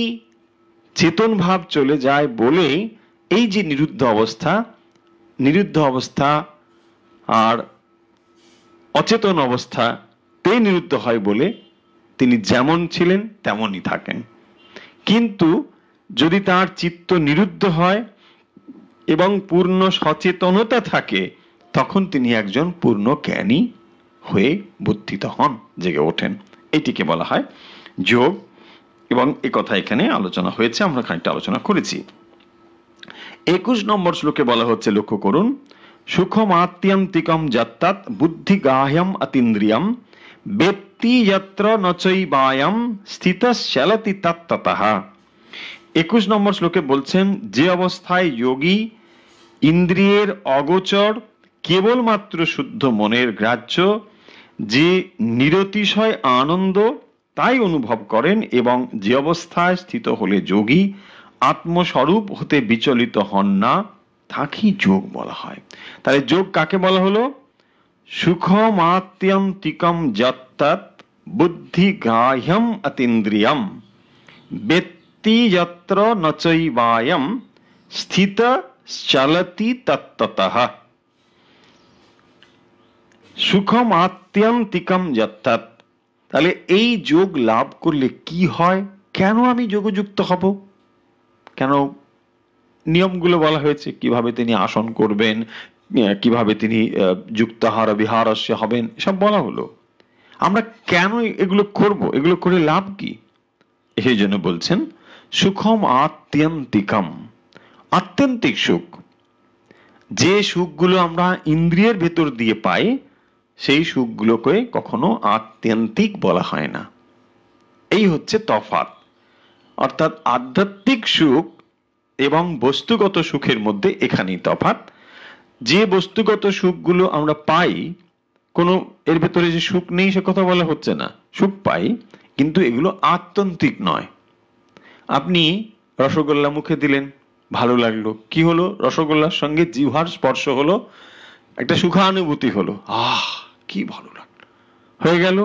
চেতন ভাব চলে যায় বলেই এই যে নিরুদ্ধ অবস্থা আর অচেতন অবস্থা তে নিরুদ্ধ হয় বলে তিনি যেমন ছিলেন তেমনই থাকেন। কিন্তু যদি তার চিত্ত নিরুদ্ধ হয় এবং পূর্ণ সচেতনতা থাকে, তখন তিনি একজন পূর্ণ জ্ঞানী হয়ে বুদ্ধিত হন, জেগে ওঠেন। এটিকে বলা হয় যোগ। এবং এ কথা এখানে আলোচনা হয়েছে, আমরা খানিকটা আলোচনা করেছি। 21 নম্বর শ্লোকে বলা হচ্ছে, লক্ষ্য করুন, সুখমাত্যন্তিকম যত্তৎ বুদ্ধিগ্রাহ্যম অতীন্দ্রিয়ম বেত্তি যত্র নচৈবায়ম স্থিতশ্চলতি তত্ততঃ। 21 নম্বর শ্লোকে বলছেন, যে অবস্থায় যোগী ইন্দ্রিয়ের অগোচর, কেবলমাত্র শুদ্ধ মনের গ্রাহ্য, যে নিরতিশয় আনন্দ তাই অনুভব করেন, এবং যে অবস্থায় স্থিত হলে যোগী আত্মস্বরূপ হতে বিচলিত হন না, তাকেই যোগ বলা হয়। তাহলে যোগ কাকে বলা হলো? সুখমাত্যন্তিকম যত্তৎ বুদ্ধিগ্রাহ্যম অতীন্দ্রিয়ম বেত্তি যত্র নচৈবায়ম স্থিতশ্চলতি তত্ততঃ। সুখমাত্যন্তিকম যত্তৎ, তাহলে এই যোগ লাভ করলে কি হয়? কেন আমি যোগযুক্ত হব? কেন নিয়মগুলো বলা হয়েছে, কিভাবে তিনি আসন করবেন, কিভাবে তিনি যুক্তাহার বিহারস্য হবেন, সব বলা হলো। আমরা কেন এগুলো করব? এগুলো করে লাভ কি? সেই জন্য বলছেন সুখম আত্যন্তিকম, আত্যন্তিক সুখ, যে সুখগুলো আমরা ইন্দ্রিয়ের ভেতর দিয়ে পাই, সেই সুখগুলোকে কখনো আত্যন্তিক বলা হয় না। এই হচ্ছে তফাৎ। অর্থাৎ আধ্যাত্মিক সুখ এবং বস্তুগত সুখের মধ্যে এখানেই তফাৎ। যে বস্তুগত সুখগুলো আমরা পাই, কোনো এর ভেতরে যে সুখ নেই সে কথা বলা হচ্ছে না, সুখ পাই, কিন্তু এগুলো আত্যন্তিক নয়। আপনি রসগোল্লা মুখে দিলেন, ভালো লাগলো, কি হলো? রসগোল্লার সঙ্গে জিহ্বার স্পর্শ হলো, একটা সুখানুভূতি হলো, আহ কি ভালো লাগলো, হয়ে গেল।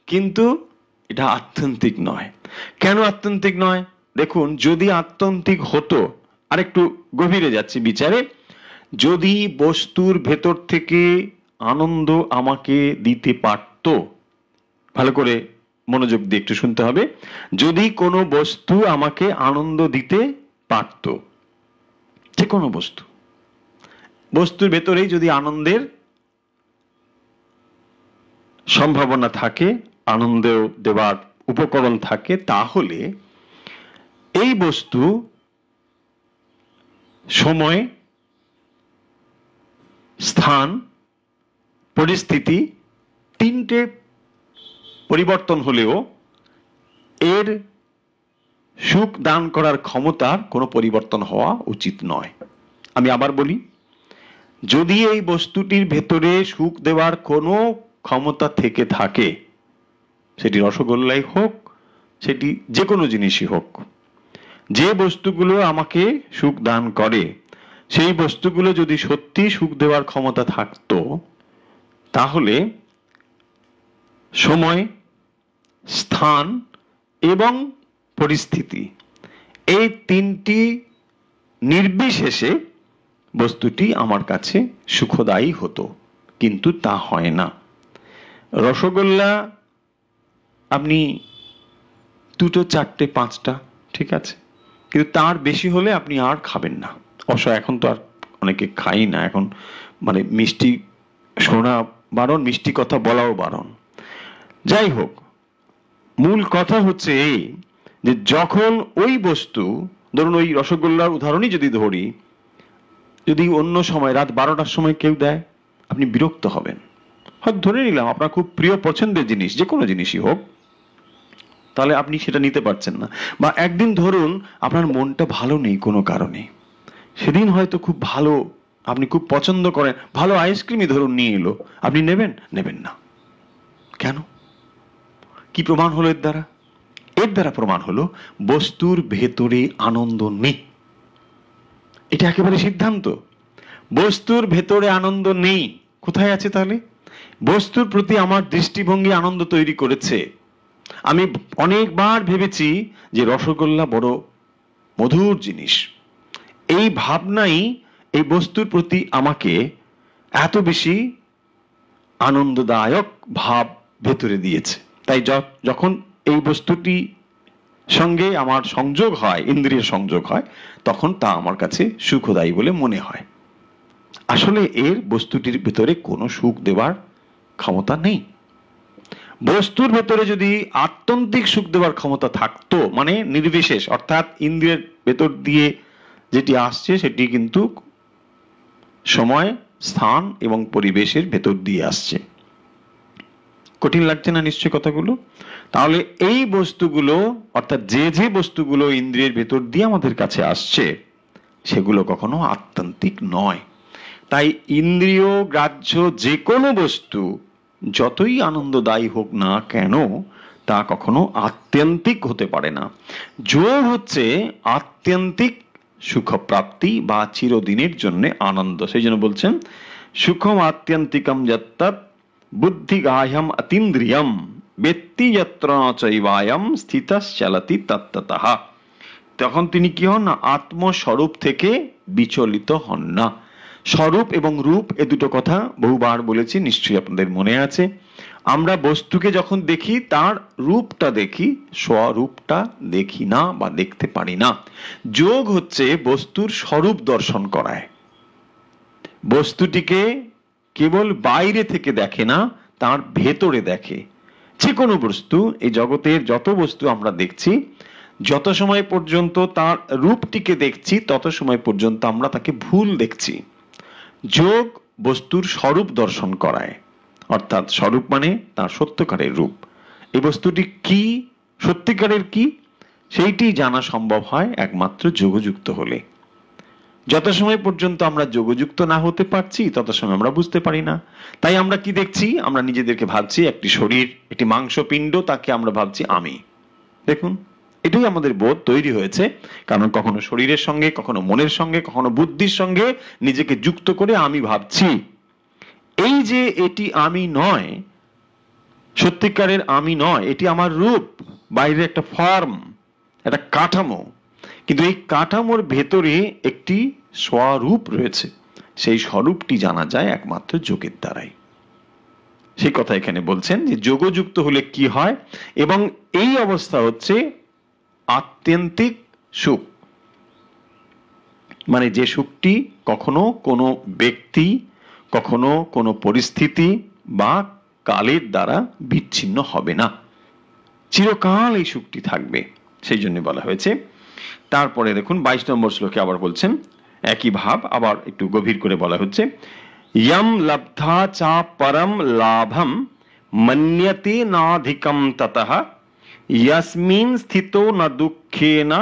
কিন্তু এটা আত্যন্তিক নয়। কেন আত্যন্তিক নয়? দেখুন, যদি আত্যন্তিক হতো, আরেকটু গভীরে যাচ্ছি বিচারে, যদি বস্তুর ভেতর থেকে আনন্দ আমাকে দিতে পারত, ভালো করে মনোযোগ দিয়ে একটু শুনতে হবে, যদি কোনো বস্তু আমাকে আনন্দ দিতে পারত, যে কোনো বস্তু, বস্তুর ভেতরেই যদি আনন্দের সম্ভাবনা থাকে, আনন্দ দেওয়ার উপকরণ থাকে, তাহলে এই বস্তু সময়, স্থান, পরিস্থিতি তিনটে পরিবর্তন হলেও এর সুখ দান করার ক্ষমতার কোনো পরিবর্তন হওয়া উচিত নয়। আমি আবার বলি, যদি এই বস্তুটির ভেতরে সুখ দেওয়ার কোনো ক্ষমতা থেকে থাকে, সেটি রসগোল্লাই হোক, সেটি যে কোনো জিনিসই হোক, যে বস্তুগুলো আমাকে সুখ দান করে, সেই বস্তুগুলো যদি সত্যি সুখ দেওয়ার ক্ষমতা থাকতো, তাহলে সময়, স্থান এবং পরিস্থিতি এই তিনটি নির্বিশেষে বস্তুটি আমার কাছে সুখদায়ী হতো। কিন্তু তা হয় না। রসগোল্লা আপনি দুটো, চারটে, পাঁচটা, ঠিক আছে, কিন্তু তার বেশি হলে আপনি আর খাবেন না। অবশ্য এখন তো আর অনেকে খাই না, এখন মানে মিষ্টি শোনা বারণ, মিষ্টি কথা বলাও বারণ। যাই হোক, মূল কথা হচ্ছে এই যে যখন ওই বস্তু, ধরুন ওই রসগোল্লার উদাহরণই যদি ধরি, যদি অন্য সময় রাত 12টার সময় কেউ দেয়, আপনি বিরক্ত হবেন। হয়তো ধরে নিলাম আপনার খুব প্রিয় পছন্দের জিনিস, যে কোনো জিনিসই হোক, তাহলে আপনি সেটা নিতে পারছেন না। বা একদিন ধরুন আপনার মনটা ভালো নেই কোনো কারণে, সেদিন হয়তো খুব ভালো, আপনি খুব পছন্দ করেন, ভালো আইসক্রিমই ধরুন নিয়ে এলো, আপনি নেবেন? নেবেন না। কেন? কি প্রমাণ হলো এর দ্বারা? এর দ্বারা প্রমাণ হলো বস্তুর ভেতরে আনন্দ নেই। এটা একেবারে সিদ্ধান্ত। বস্তুর ভেতরে আনন্দ নেই। কোথায় আছে তাহলে? বস্তুর প্রতি আমার দৃষ্টিভঙ্গি আনন্দ তৈরি করেছে। আমি অনেকবার ভেবেছি যে রসগোল্লা বড় মধুর জিনিস, এই ভাবনাই এই বস্তুর প্রতি আমাকে এত বেশি আনন্দদায়ক ভাব ভেতরে দিয়েছে। তাই যখন এই বস্তুটি সঙ্গে আমার সংযোগ হয়, ইন্দ্রিয়ের সংযোগ হয়, তখন তা আমার কাছে সুখদায়ী বলে মনে হয়। আসলে এর বস্তুটির ভেতরে কোনো সুখ দেওয়ার ক্ষমতা নেই। বস্তুর ভেতরে যদি আত্যন্তিক সুখ দেওয়ার ক্ষমতা থাকতো, মানে নির্বিশেষ, অর্থাৎ ইন্দ্রিয়ের ভেতর দিয়ে যেটি আসছে সেটি কিন্তু সময়, স্থান এবং পরিবেশের ভেতর দিয়ে আসছে। কঠিন লাগছে না নিশ্চয় কথাগুলো? তাহলে এই বস্তুগুলো, অর্থাৎ যে যে বস্তুগুলো ইন্দ্রিয়ের ভেতর দিয়ে আমাদের কাছে আসছে, সেগুলো কখনো আত্যন্তিক নয়। তাই ইন্দ্রিয় গ্রাহ্য যে কোনো বস্তু যতই আনন্দদায়ী হোক না কেন, তা কখনো আত্যন্তিক হতে পারে না। যোগ হচ্ছে আত্যন্তিক সুখপ্রাপ্তি বা চিরদিনের জন্য আনন্দ। সেই জন্য বলছেন সুখম আত্যন্তিকম যত্তৎ বুদ্ধি গাহ্যম অতীন্দ্রিয়ম ব্যক্তি যত্র চৈবায়ম স্থিতশ্চলতি তত্ত্বতঃ। তখন তিনি কি হন না? আত্মস্বরূপ থেকে বিচলিত হন না। স্বরূপ এবং রূপ, এ দুটো কথা বহুবার বলেছি, নিশ্চয়ই আপনাদের মনে আছে। আমরা বস্তুকে যখন দেখি তার রূপটা দেখি, স্বরূপটা দেখি না বা দেখতে পারি না। যোগ হচ্ছে বস্তুর স্বরূপ দর্শন করায়। বস্তুটিকে কেবল বাইরে থেকে দেখে না, তার ভেতরে দেখে। যে কোনো বস্তু, এই জগতের যত বস্তু আমরা দেখছি, যত সময় পর্যন্ত তার রূপটিকে দেখছি তত সময় পর্যন্ত আমরা তাকে ভুল দেখছি। যোগ বস্তুর স্বরূপ দর্শন করায়, অর্থাৎ স্বরূপ মানে তার সত্যকারের রূপ। এই বস্তুটি কি, সত্যিকারের কি, সেইটি জানা সম্ভব হয় একমাত্র যোগযুক্ত হলে। যত সময় পর্যন্ত আমরা যোগযুক্ত না হতে পারছি তত সময় আমরা বুঝতে পারি না। তাই আমরা কি দেখছি, আমরা নিজেদেরকে ভাবছি একটি শরীর, একটি মাংসপিণ্ড, তাকে আমরা ভাবছি আমি। দেখুন, এটাই আমাদের বোধ তৈরি হয়েছে, কারণ কখনো শরীরের সঙ্গে, কখনো মনের সঙ্গে, কখনো বুদ্ধির সঙ্গে নিজেকে যুক্ত করে আমি ভাবছি। এই যে এটি আমি নয়, সত্যিকারের আমি নয়, এটি আমার রূপ, বাইরে একটা ফর্ম, একটা কাঠামো, কিন্তু এই কাঠামোর ভেতরে একটি স্বরূপ রয়েছে। সেই স্বরূপটি জানা যায় একমাত্র যোগের দ্বারাই। সেই কথা এখানে বলছেন যে যোগযুক্ত হলে কি হয়, এবং এই অবস্থা হচ্ছে আত্যন্তিক সুখ। মানে যে সুখটি কখনো কোনো ব্যক্তি, কখনো কোনো পরিস্থিতি বা কালের দ্বারা বিচ্ছিন্ন হবে না, চিরকাল এই সুখটি থাকবে। সেই জন্য বলা হয়েছে। তারপরে দেখুন 22 নম্বর শ্লোকে আবার বলছেন একই ভাব, আবার একটু গভীর করে বলা হচ্ছে, ইয়ম লব্ধা চা পরম লাভম মন্যতে নাধিকম ততঃ यस्मिन् स्थितो न दुःखेन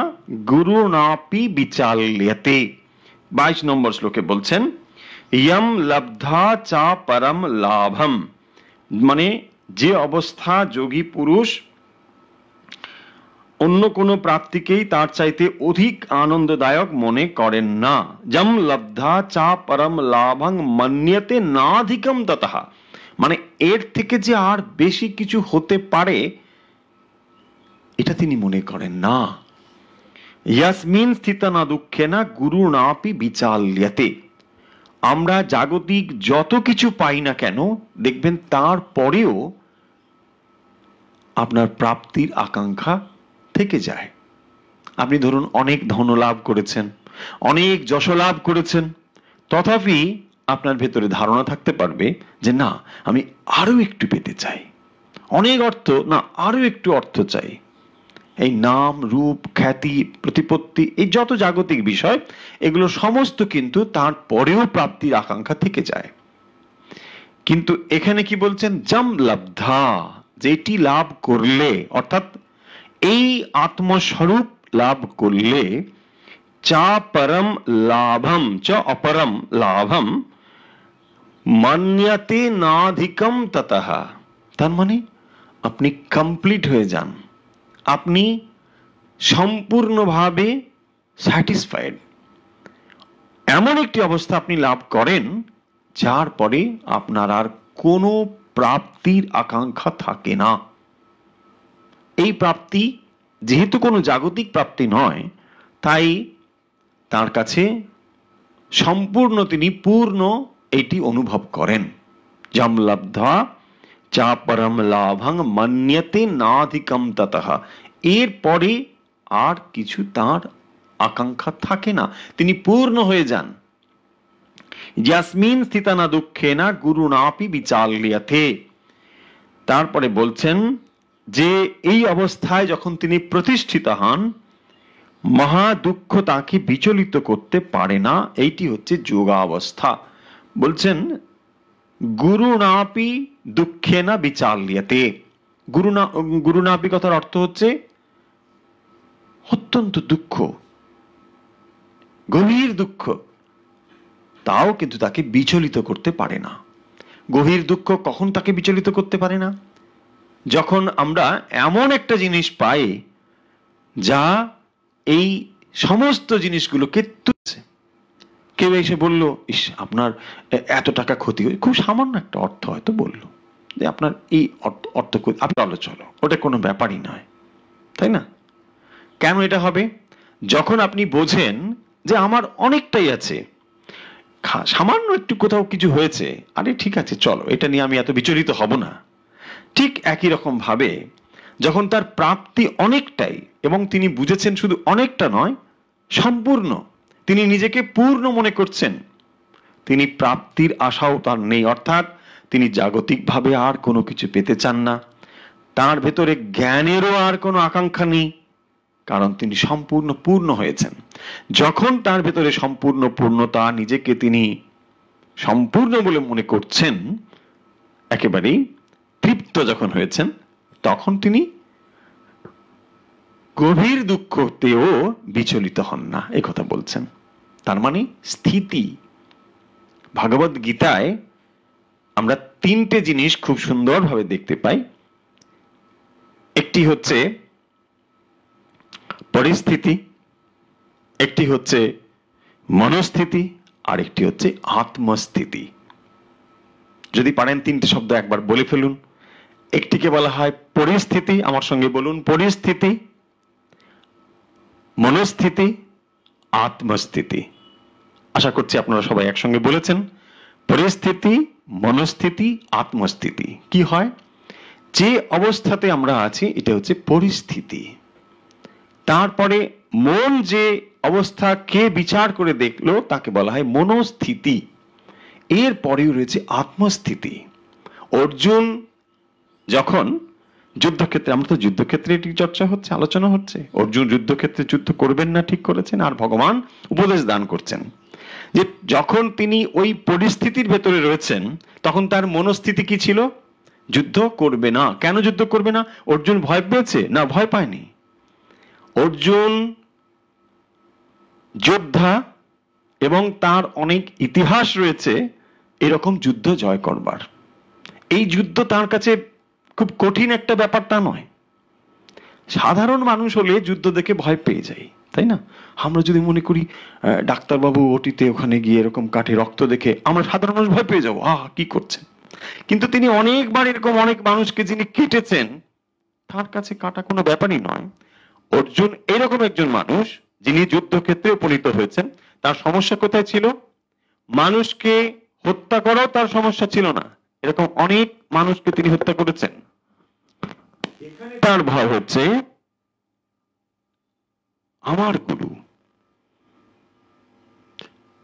गुरुणापि विचाल्यते। 22 নম্বর শ্লোকে বলছেন ইয়ম লব্ধা চা পরম লাভম, মানে যে অবস্থা যোগী পুরুষ অন্য কোনো প্রাপ্তিকেই তার চাইতে অধিক আনন্দদায়ক মনে করেন না। যম লব্ধা চা পরম লাভং মন্যতে নাধিকম ততঃ, মানে এর থেকে যে আর বেশি কিছু হতে পারে এটা তিনি মনে করেন না। ইয়াসমিন স্থিতা না দুঃখে না গুরু নাপি বিচাল্যতে, আমরা জাগতিক যত কিছু পাই না কেন দেখবেন তারপরেও আপনার প্রাপ্তির আকাঙ্ক্ষা থেকে যায়। আপনি ধরুন অনেক ধন লাভ করেছেন, অনেক যশ লাভ করেছেন, তথাপি আপনার ভেতরে ধারণা থাকতে পারবে যে না, আমি আরো একটু পেতে চাই, অনেক অর্থ না, আরো একটু অর্থ চাই। এই নাম, রূপ, খ্যাতি, প্রতিপত্তি, এই যত জাগতিক বিষয়, এগুলো সমস্ত কিন্তু তারপরেও প্রাপ্তির আকাঙ্ক্ষা থেকে যায়। কিন্তু এখানে কি বলছেন, জম লব্ধা, যেটি লাভ করলে, অর্থাৎ এই আত্মস্বরূপ লাভ করলে, চা পরম লাভম চ অপরম লাভম মান্যতে নাধিকম ততঃ, তার মানে আপনি কমপ্লিট হয়ে যান, আপনি সম্পূর্ণভাবে স্যাটিসফাইড, এমন একটি অবস্থা আপনি লাভ করেন যার পরে আপনার আর কোনো প্রাপ্তির আকাঙ্ক্ষা থাকে না। এই প্রাপ্তি যেহেতু কোনো জাগতিক প্রাপ্তি নয়, তাই তার কাছে সম্পূর্ণ তিনি পূর্ণ এটি অনুভব করেন। যম লব্ধা চা পরম লাভং মন্যতে নাধিকম ততঃ, এরপরে আর কিছু তার আকাঙ্ক্ষা থাকে না, তিনি পূর্ণ হয়ে যান। ইয়াসমিন স্থিতা না দুঃখে না গুরু নাপি বিচাল্যতে, তারপরে বলছেন যে এই অবস্থায় যখন তিনি প্রতিষ্ঠিত হন, মহা দুঃখ তাকে বিচলিত করতে পারে না। এইটি হচ্ছে যোগাবস্থা। বলছেন গুরু নাপি দুঃখে না বিচাল্যতে। গুরু নাপি কথার অর্থ হচ্ছে অত্যন্ত দুঃখ, গভীর দুঃখ, তাও কিন্তু তাকে বিচলিত করতে পারে না। গভীর দুঃখ কখন তাকে বিচলিত করতে পারে না? যখন আমরা এমন একটা জিনিস পাই যা এই সমস্ত জিনিসগুলোকে তুলছে। কেউ এসে বলল, ইস আপনার এত টাকা ক্ষতি হয়েছে, খুব সামান্য একটা অর্থ হয়তো বলল যে আপনার এই অর্থ আপনি চলো, ওটা কোনো ব্যাপারই নয়, তাই না? কেন এটা হবে? যখন আপনি বোঝেন যে আমার অনেকটাই আছে, সামান্য একটু কোথাও কিছু হয়েছে, আরে ঠিক আছে চলো, এটা নিয়ে আমি এত বিচলিত হব না। ঠিক একই রকম ভাবে যখন তার প্রাপ্তি অনেকটাই, এবং তিনি বুঝেছেন শুধু অনেকটা নয়, সম্পূর্ণ, তিনি নিজেকে পূর্ণ মনে করছেন, তিনি প্রাপ্তির আশাও তার নেই, অর্থাৎ তিনি জাগতিকভাবে আর কোনো কিছু পেতে চান না, তার ভেতরে জ্ঞানেরও আর কোনো আকাঙ্ক্ষা নেই, কারণ তিনি সম্পূর্ণ পূর্ণ হয়েছেন। যখন তার ভেতরে সম্পূর্ণ পূর্ণতা, নিজেকে তিনি সম্পূর্ণ বলে মনে করছেন, একেবারেই তৃপ্ত যখন হয়েছেন, তখন তিনি গভীর দুঃখতেও বিচলিত হন না, এই কথা বলছেন। তার মানে স্থিতি। ভগবদ গীতায় আমরা তিনটে জিনিস খুব সুন্দরভাবে দেখতে পাই। একটি হচ্ছে পরিস্থিতি, একটি হচ্ছে মনস্থিতি, আর একটি হচ্ছে আত্মস্থিতি। যদি পারেন তিনটে শব্দ একবার বলে ফেলুন। একটিকে বলা হয় পরিস্থিতি, আমার সঙ্গে বলুন, পরিস্থিতি, মনস্থিতি, আত্মস্থিতি। আশা করছি আপনারা সবাই একসঙ্গে বলেছেন। পরিস্থিতি, মনস্থিতি, আত্মস্থিতি। কি হয়? যে অবস্থাতে আমরা আছি এটা হচ্ছে পরিস্থিতি। তারপরে মন যে অবস্থা কে বিচার করে দেখলো তাকে বলা হয় মনোস্থিতি। এর পরেও রয়েছে আত্মস্থিতি। অর্জুন যখন যুদ্ধক্ষেত্রে, আমরা তো যুদ্ধক্ষেত্রে এটি চর্চা হচ্ছে, আলোচনা হচ্ছে, অর্জুন যুদ্ধক্ষেত্রে যুদ্ধ করবেন না ঠিক করেছেন, আর ভগবান উপদেশ দান করছেন যে যখন তিনি ওই পরিস্থিতির ভেতরে রয়েছেন তখন তার মনোস্থিতি কি ছিল? যুদ্ধ করবে না। কেন যুদ্ধ করবে না? অর্জুন ভয় পেয়েছে? না, ভয় পায়নি। অর্জুন যোদ্ধা এবং তার অনেক ইতিহাস রয়েছে এরকম যুদ্ধ জয় করবার। এই যুদ্ধ তার কাছে খুব কঠিন একটা ব্যাপার তা নয়। সাধারণ মানুষ হলে যুদ্ধ দেখে ভয় পেয়ে যায়, তাই না? আমরা যদি মনে করি ডাক্তারবাবু ওটিতে ওখানে গিয়ে এরকম কাটে রক্ত দেখে আমরা সাধারণ মানুষ ভয় পেয়ে যাবো, কি করছে। কিন্তু তিনি অনেকবার এরকম অনেক মানুষকে যিনি কেটেছেন, তার কাছে কাটা কোনো ব্যাপারই নয়। অর্জুন এরকম একজন মানুষ যিনি যুদ্ধক্ষেত্রে উপনীত হয়েছেন। তার সমস্যা কোথায় ছিল? মানুষকে হত্যা করাও তার সমস্যা ছিল না। এরকম অনেক মানুষকে তিনি হত্যা করেছেন। এখানে তার ভয় হচ্ছে আমার গুরু।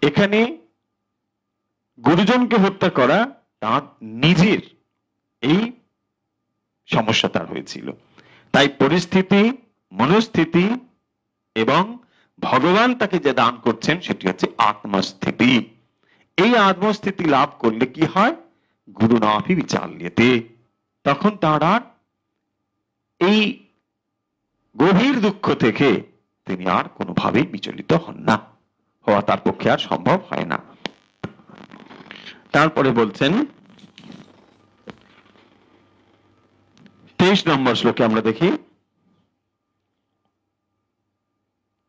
এখানে গুরুজনকে হত্যা করা তার নিজের এই সমস্যা তার হয়েছিল। তাই পরিস্থিতি, মনস্থিতি এবং ভগবান তাকে যে দান করছেন সেটি হচ্ছে আত্মস্থিতি। এই আত্মস্থিতি লাভ করলে কি হয়? গুরু নাভি বিচাল্যতে, তখন তার আর এই গভীর দুঃখ থেকে তিনি আর কোনোভাবেই বিচলিত হন না, হওয়া তার পক্ষে আর সম্ভব হয় না। তারপরে বলছেন 23 নম্বর শ্লোকে আমরা দেখি,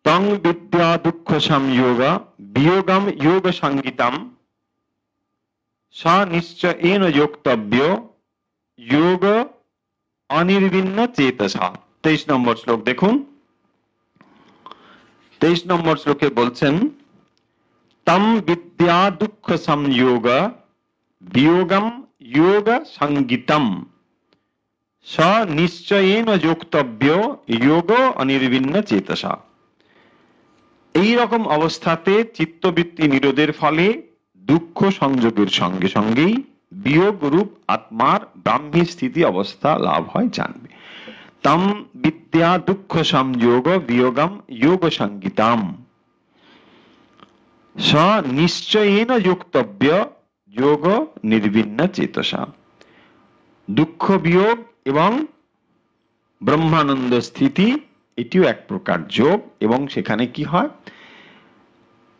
তং বিদ্যা দুঃখ সংযোগ বিয়োগম যোগ সংগীতম সা নিশ্চয়েন যোক্তব্য যোগ অনির্বিন্ন চেতসা। 23 নম্বর শ্লোক দেখুন। 23 নম্বর শ্লোকে বলছেন, তম বিদ্যা দুঃখ সংযোগ বিয়োগম যোগ সংগীতম স নিশ্চয়েন যোক্তব্য যোগ অনির্বিন্ন চেতসা। এই রকম অবস্থাতে চিত্তবৃত্তি নিরোধের ফলে দুঃখ সংযোগের সঙ্গে সঙ্গেই বিয়োগ রূপ আত্মার ব্রাহ্মী স্থিতি অবস্থা লাভ হয়, জানবে। তম বিদ্যা দুঃখ সংযোগ বিয়োগম যোগ সংগীতম স নিশ্চয়েন যোক্তব্য যোগ নির্বিন্ন চেতসা। দুঃখ বিয়োগ এবং ব্রহ্মানন্দ স্থিতি এটিও এক প্রকার যোগ, এবং সেখানে কি হয়?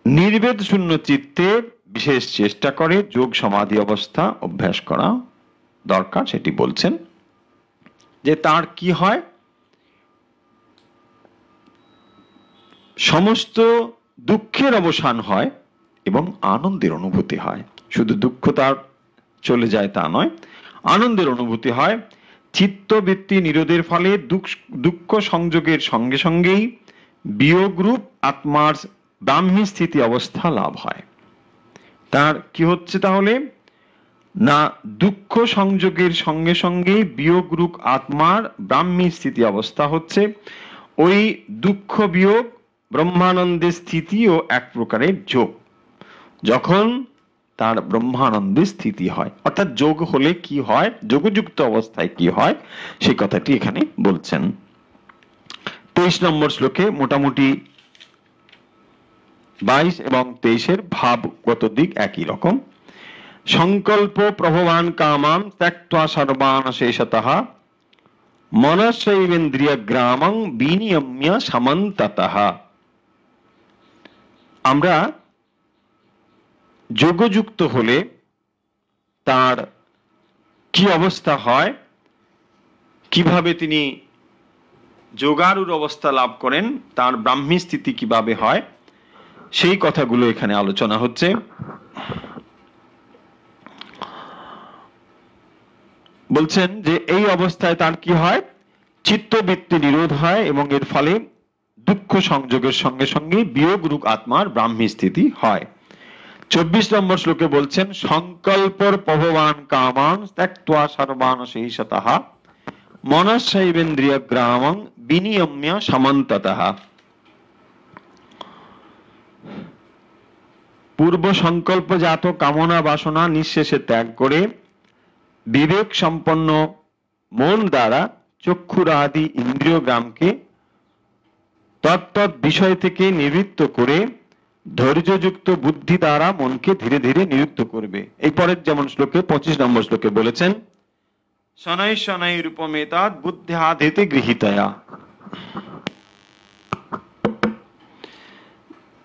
নির্বেদ শূন্য চিত্তে বিশেষ চেষ্টা করে যোগ সমাধি অবস্থা অভ্যাস করা দরকার। সেটি বলছেন যে তার কি হয়? সমস্ত দুঃখের অবসান হয় এবং আনন্দের অনুভূতি হয়। শুধু দুঃখ তার চলে যায় তা নয়, আনন্দের অনুভূতি হয়। চিত্তবৃত্তি নিরোধের ফলে দুঃখ সংযোগের সঙ্গে সঙ্গেই বিয়োগরূপ আত্মার ব্রাহ্মী স্থিতি অবস্থা লাভ হয়। তার কি হচ্ছে তাহলে? না, দুঃখ সংযোগের সঙ্গে সঙ্গে বিয়োগরূপ আত্মার ব্রাহ্মী স্থিতি অবস্থা হচ্ছে। ওই দুঃখ বিয়োগ ব্রহ্মানন্দের স্থিতিও এক প্রকারের যোগ। যখন তার ব্রহ্মানন্দের স্থিতি হয়, অর্থাৎ যোগ হলে কি হয়, যোগযুক্ত অবস্থায় কি হয়, সেই কথাটি এখানে বলছেন। 23 নম্বর শ্লোকে মোটামুটি 22 এবং 23-এর ভাবগত দিক একই রকম। সংকল্প প্রভবান কামাম ত্যক্ত্বা সর্বান শেষতঃ মনসৈবেন্দ্রিয় গ্রামং বিনিয়ম্য সমন্ততঃ। আমরা যোগযুক্ত হলে তার কি অবস্থা হয়, কিভাবে তিনি যোগারূঢ় অবস্থা লাভ করেন, তার ব্রাহ্মী স্থিতি কিভাবে হয়, সেই কথাগুলো এখানে আলোচনা হচ্ছে। বলছেন যে এই অবস্থায় তার কি হয়, চিত্তবৃত্তি নিরোধ হয় এবং এর ফলে দুঃখ সংযোগের সঙ্গে সঙ্গে বিয়োগরূপ আত্মার ব্রাহ্মী স্থিতি হয়। 24 নম্বর শ্লোকে বলছেন সংকল্পর প্রভবান কামাং ত্যক্ত্বা সর্বান শেষতঃ মনসৈবেন্দ্রিয় গ্রামং বিনিয়ম্য সমন্ততঃ। পূর্ব সংকল্পজাত কামনা বাসনা নিঃশেষে ত্যাগ করে বিবেক সম্পন্ন মন দ্বারা চক্ষুরাদি ইন্দ্রিয় গ্রামকে তত্তৎ বিষয় থেকে নিবৃত্ত করে ধৈর্যযুক্ত বুদ্ধি দ্বারা মনকে ধীরে ধীরে নিরুদ্ধ করবে। এই পরের যেমন শ্লোকে 25 নম্বর শ্লোকে বলেছেন শनै শनै রূপমেতাৎ বুদ্ধ্যাধৃতে গৃহীতয়া।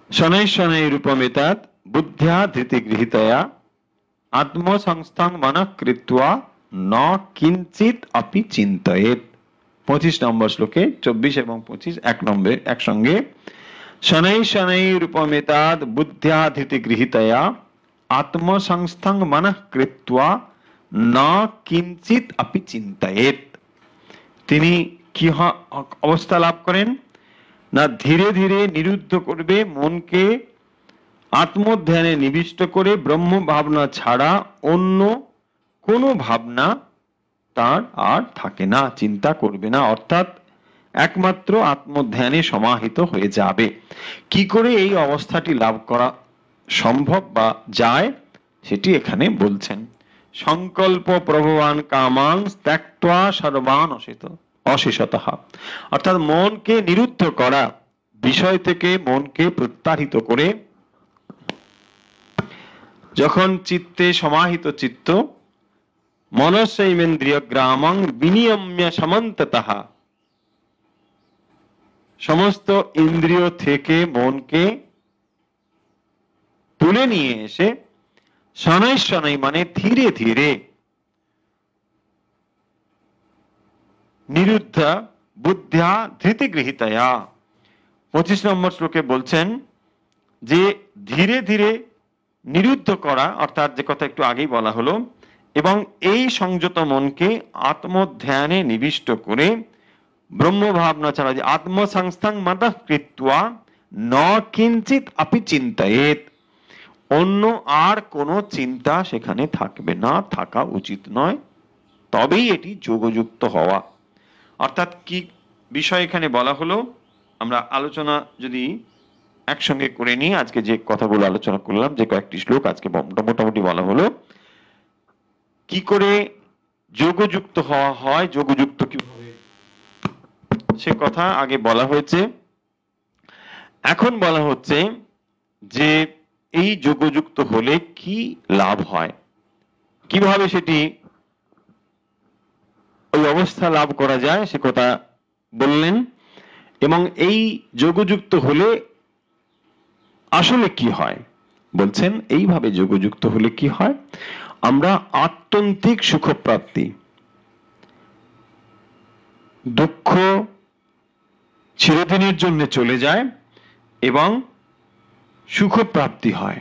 শनै শनै রূপমেতাৎ বুদ্ধ্যাধৃতে গৃহীতয়া আত্মসংস্থং মনঃ কৃত্বা ন কিঞ্চিৎ অপি চিন্তয়েৎ। 25 নম্বর শ্লোকে 24 এবং 25 একসঙ্গে শनै শनै রূপমেতাৎ বুদ্ধ্যাধৃতে গৃহীতয়া আত্মসংস্থং মনঃ কৃত্বা ন কিঞ্চিৎ অপি চিন্তয়েৎ। তিনি কি অবস্থা লাভ করেন না, ধীরে ধীরে নিরুদ্ধ করবে মনকে, আত্মধ্যানে নিবিষ্ট করে ব্রহ্ম ভাবনা ছাড়া অন্য কোনো ভাবনা তার আর থাকে না, চিন্তা করবে না, অর্থাৎ একমাত্র আত্মধ্যানে সমাহিত হয়ে যাবে। কি করে এই অবস্থাটি লাভ করা সম্ভব বা যায় সেটি এখানে বলছেন। সংকল্প প্রভবান কামাং ত্যক্ত্বা সর্বান অশেষতঃ, অর্থাৎ মনকে নিরুদ্ধ করা, বিষয় থেকে মনকে প্রত্যাহিত করে যখন চিত্তে সমাহিত চিত্ত মনসৈবেন্দ্রিয় গ্রামং বিনিয়ম্য সমন্ততঃ, সমস্ত ইন্দ্রিয় থেকে মনকে তুলে নিয়ে এসে শनै শनै মানে ধীরে ধীরে নিরুদ্ধ বুদ্ধ্যা ধৃতি গৃহীতয়া। 25 নম্বর শ্লোকে বলছেন যে ধীরে ধীরে নিরুদ্ধ করা, অর্থাৎ যে কথা একটু আগেই বলা হলো, এবং এই সংযত মনকে আত্মধ্যানে নিবিষ্ট করে ব্রহ্ম ভাবনা ছাড়া যে আত্মসংস্থং মনঃ কৃত্বা ন কিঞ্চিৎ অপি চিন্তয়েৎ, অন্য আর কোনো চিন্তা সেখানে থাকবে না, থাকা উচিত নয়, তবেই এটি যোগযুক্ত হওয়া। অর্থাৎ কি বিষয় এখানে বলা হলো, আমরা আলোচনা যদি একসঙ্গে করে নিই, আজকে যে কথাগুলো আলোচনা করলাম, যে কয়েকটি শ্লোক আজকে মোটামুটি বলা হলো, কি করে যোগযুক্ত হওয়া হয়, যোগযুক্ত কিভাবে সে কথা আগে বলা হয়েছে। এখন বলা হচ্ছে যে এই যোগযুক্ত হলে কি লাভ হয়, কিভাবে সেটি ওই অবস্থা লাভ করা যায় সে কথা বললেন। এবং এই যোগযুক্ত হলে আসলে কি হয় বলছেন, এইভাবে যোগযুক্ত হলে কি হয়, আমরা আত্যন্তিক সুখপ্রাপ্তি, দুঃখ চিরদিনের জন্য চলে যায় এবং সুখপ্রাপ্তি হয়।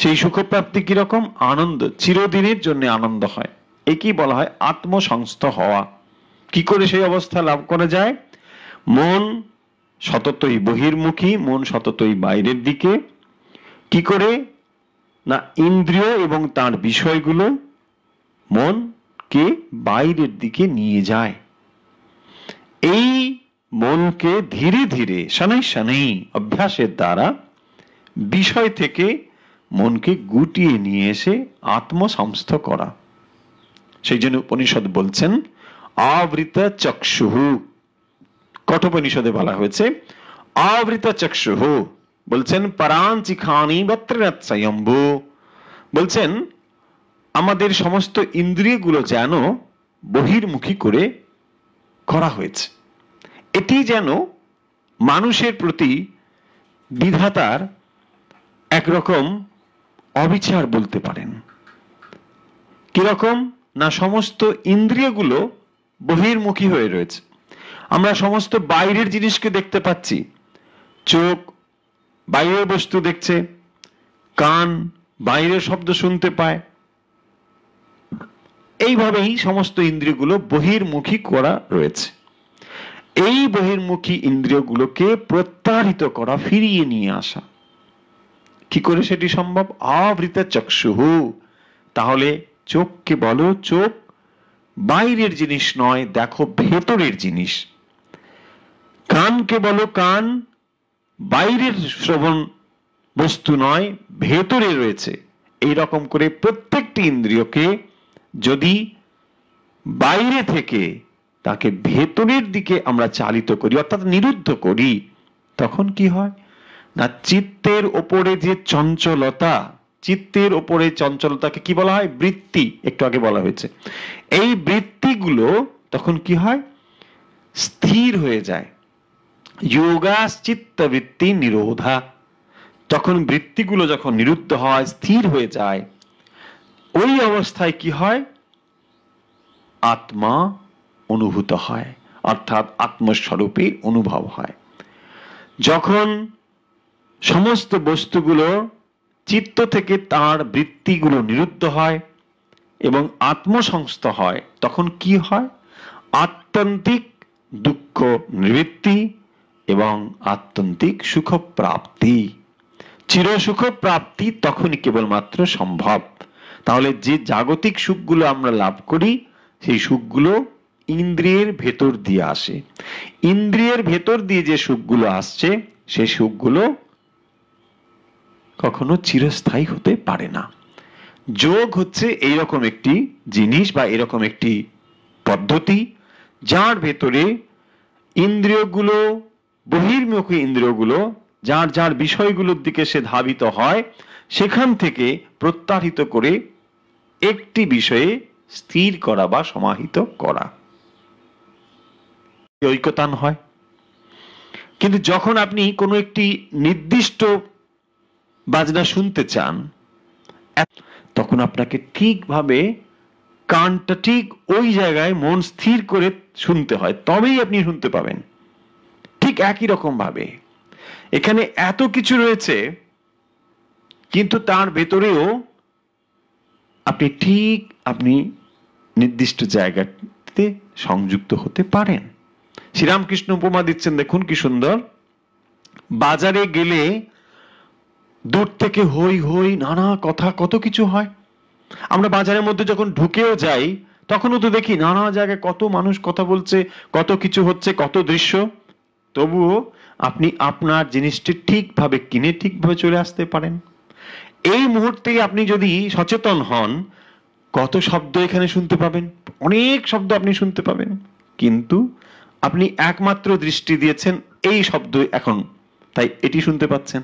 সেই সুখপ্রাপ্তি কিরকম, আনন্দ, চিরদিনের জন্য আনন্দ হয়। একেই বলা হয় আত্মসংস্থ হওয়া। কি করে সেই অবস্থা লাভ করা যায়, মন সততই বহির্মুখী, মন সততই বাইরের দিকে। কি করে না, ইন্দ্রিয় এবং তার বিষয়গুলো মনকে বাইরের দিকে নিয়ে যায়। এই মনকে ধীরে ধীরে শनै শनै অভ্যাসের দ্বারা বিষয় থেকে মনকে গুটিয়ে নিয়ে এসে আত্মসংস্থ করা। সেই জন্য উপনিষদ বলছেন আবৃত চক্ষুঃ, কঠোপনিষদে বলা হয়েছে আবৃত চক্ষুঃ, বলছেন পরাঞ্চিখানি বত্রনত স্বয়ম্ভু, বলছেন আমাদের সমস্ত ইন্দ্রিয়গুলো যেন বহির্মুখী করে করা হয়েছে। এটি যেন মানুষের প্রতি বিধাতার একরকম অবিচার বলতে পারেন। কিরকম না, সমস্ত ইন্দ্রিয়গুলো বহির্মুখী হয়ে রয়েছে। আমরা সমস্ত বাইরের জিনিসকে দেখতে পাচ্ছি, চোখ বাইরের বস্তু দেখছে, কান বাইরের শব্দ শুনতে পায়, এইভাবেই সমস্ত ইন্দ্রিয়গুলো বহির্মুখী করা রয়েছে। এই বহির্মুখী ইন্দ্রিয়গুলোকে প্রত্যাহৃত করা, ফিরিয়ে নিয়ে আসা, কি করে সেটি সম্ভব? আবৃত চক্ষুঃ, তাহলে চোখকে বলো চোখ বাইরের জিনিস নয়, দেখো ভেতরের জিনিস। কানকে বলো কান বাইরের শ্রবণ বস্তু নয়, ভেতরে রয়েছে। এই রকম করে প্রত্যেকটি ইন্দ্রিয়কে যদি বাইরে থেকে তাকে ভেতরের দিকে আমরা চালিত করি, অর্থাৎ নিরুদ্ধ করি, তখন কি হয় না, চিত্তের ওপরে যে চঞ্চলতা, চিত্তের ওপরে চঞ্চলতাকে কি বলা হয়? বৃত্তি, একটু আগে বলা হয়েছে। এই বৃত্তিগুলো তখন কি হয়? স্থির হয়ে যায়। যোগাস চিত্তবৃত্তি নিরোধা, তখন বৃত্তিগুলো যখন নিরুদ্ধ হয়, স্থির হয়ে যায়, ওই অবস্থায় কি হয়? আত্মা অনুভূত হয়, অর্থাৎ আত্মস্বরূপে অনুভব হয়। যখন সমস্ত বস্তুগুলো চিত্ত থেকে তার বৃত্তিগুলো নিরুদ্ধ হয় এবং আত্মসংস্থ হয়, তখন কি হয়? আত্যন্তিক দুঃখ নিবৃত্তি এবং আত্যন্তিক সুখ প্রাপ্তি, চিরসুখ প্রাপ্তি তখনই কেবলমাত্র সম্ভব। তাহলে যে জাগতিক সুখগুলো আমরা লাভ করি, সেই সুখগুলো ইন্দ্রিয়ের ভেতর দিয়ে আসে। ইন্দ্রিয়ের ভেতর দিয়ে যে সুখগুলো আসছে, সেই সুখগুলো কখনো চিরস্থায়ী হতে পারে না। যোগ হচ্ছে এইরকম একটি জিনিস বা এরকম একটি পদ্ধতি, যার ভেতরে ইন্দ্রিয়গুলো, বহির্মুখী ইন্দ্রিয়গুলো যার যার বিষয়গুলোর দিকে সে ধাবিত হয়, সেখান থেকে প্রত্যাহৃত করে একটি বিষয়ে স্থির করা বা সমাহিত করা, ঐকতান হয়। কিন্তু যখন আপনি কোনো একটি নির্দিষ্ট বাজনা শুনতে চান, তখন আপনাকে ঠিকভাবে কানটা ঠিক ওই জায়গায় মন স্থির করে শুনতে হয়, তবেই আপনি শুনতে পাবেন। ঠিক একই রকম ভাবে এখানে এত কিছু রয়েছে, কিন্তু তার ভেতরেও আপনি নির্দিষ্ট জায়গাতে সংযুক্ত হতে পারেন। শ্রীরামকৃষ্ণ উপমা দিচ্ছেন, দেখুন কি সুন্দর। বাজারে গেলে দূর থেকে হই হই, নানা কথা, কত কিছু হয়। আমরা বাজারের মধ্যে যখন ঢুকেও যাই, তখনও তো দেখি নানা জায়গায় কত মানুষ কথা বলছে, কত কিছু হচ্ছে, কত দৃশ্য। তবুও আপনি আপনার জিনিসটি ঠিকভাবে কিনে ঠিকভাবে চলে আসতে পারেন। এই মুহূর্তে আপনি যদি সচেতন হন, কত শব্দ এখানে শুনতে পাবেন, অনেক শব্দ আপনি শুনতে পাবেন, কিন্তু আপনি একমাত্র দৃষ্টি দিয়েছেন এই শব্দ এখন, তাই এটি শুনতে পাচ্ছেন।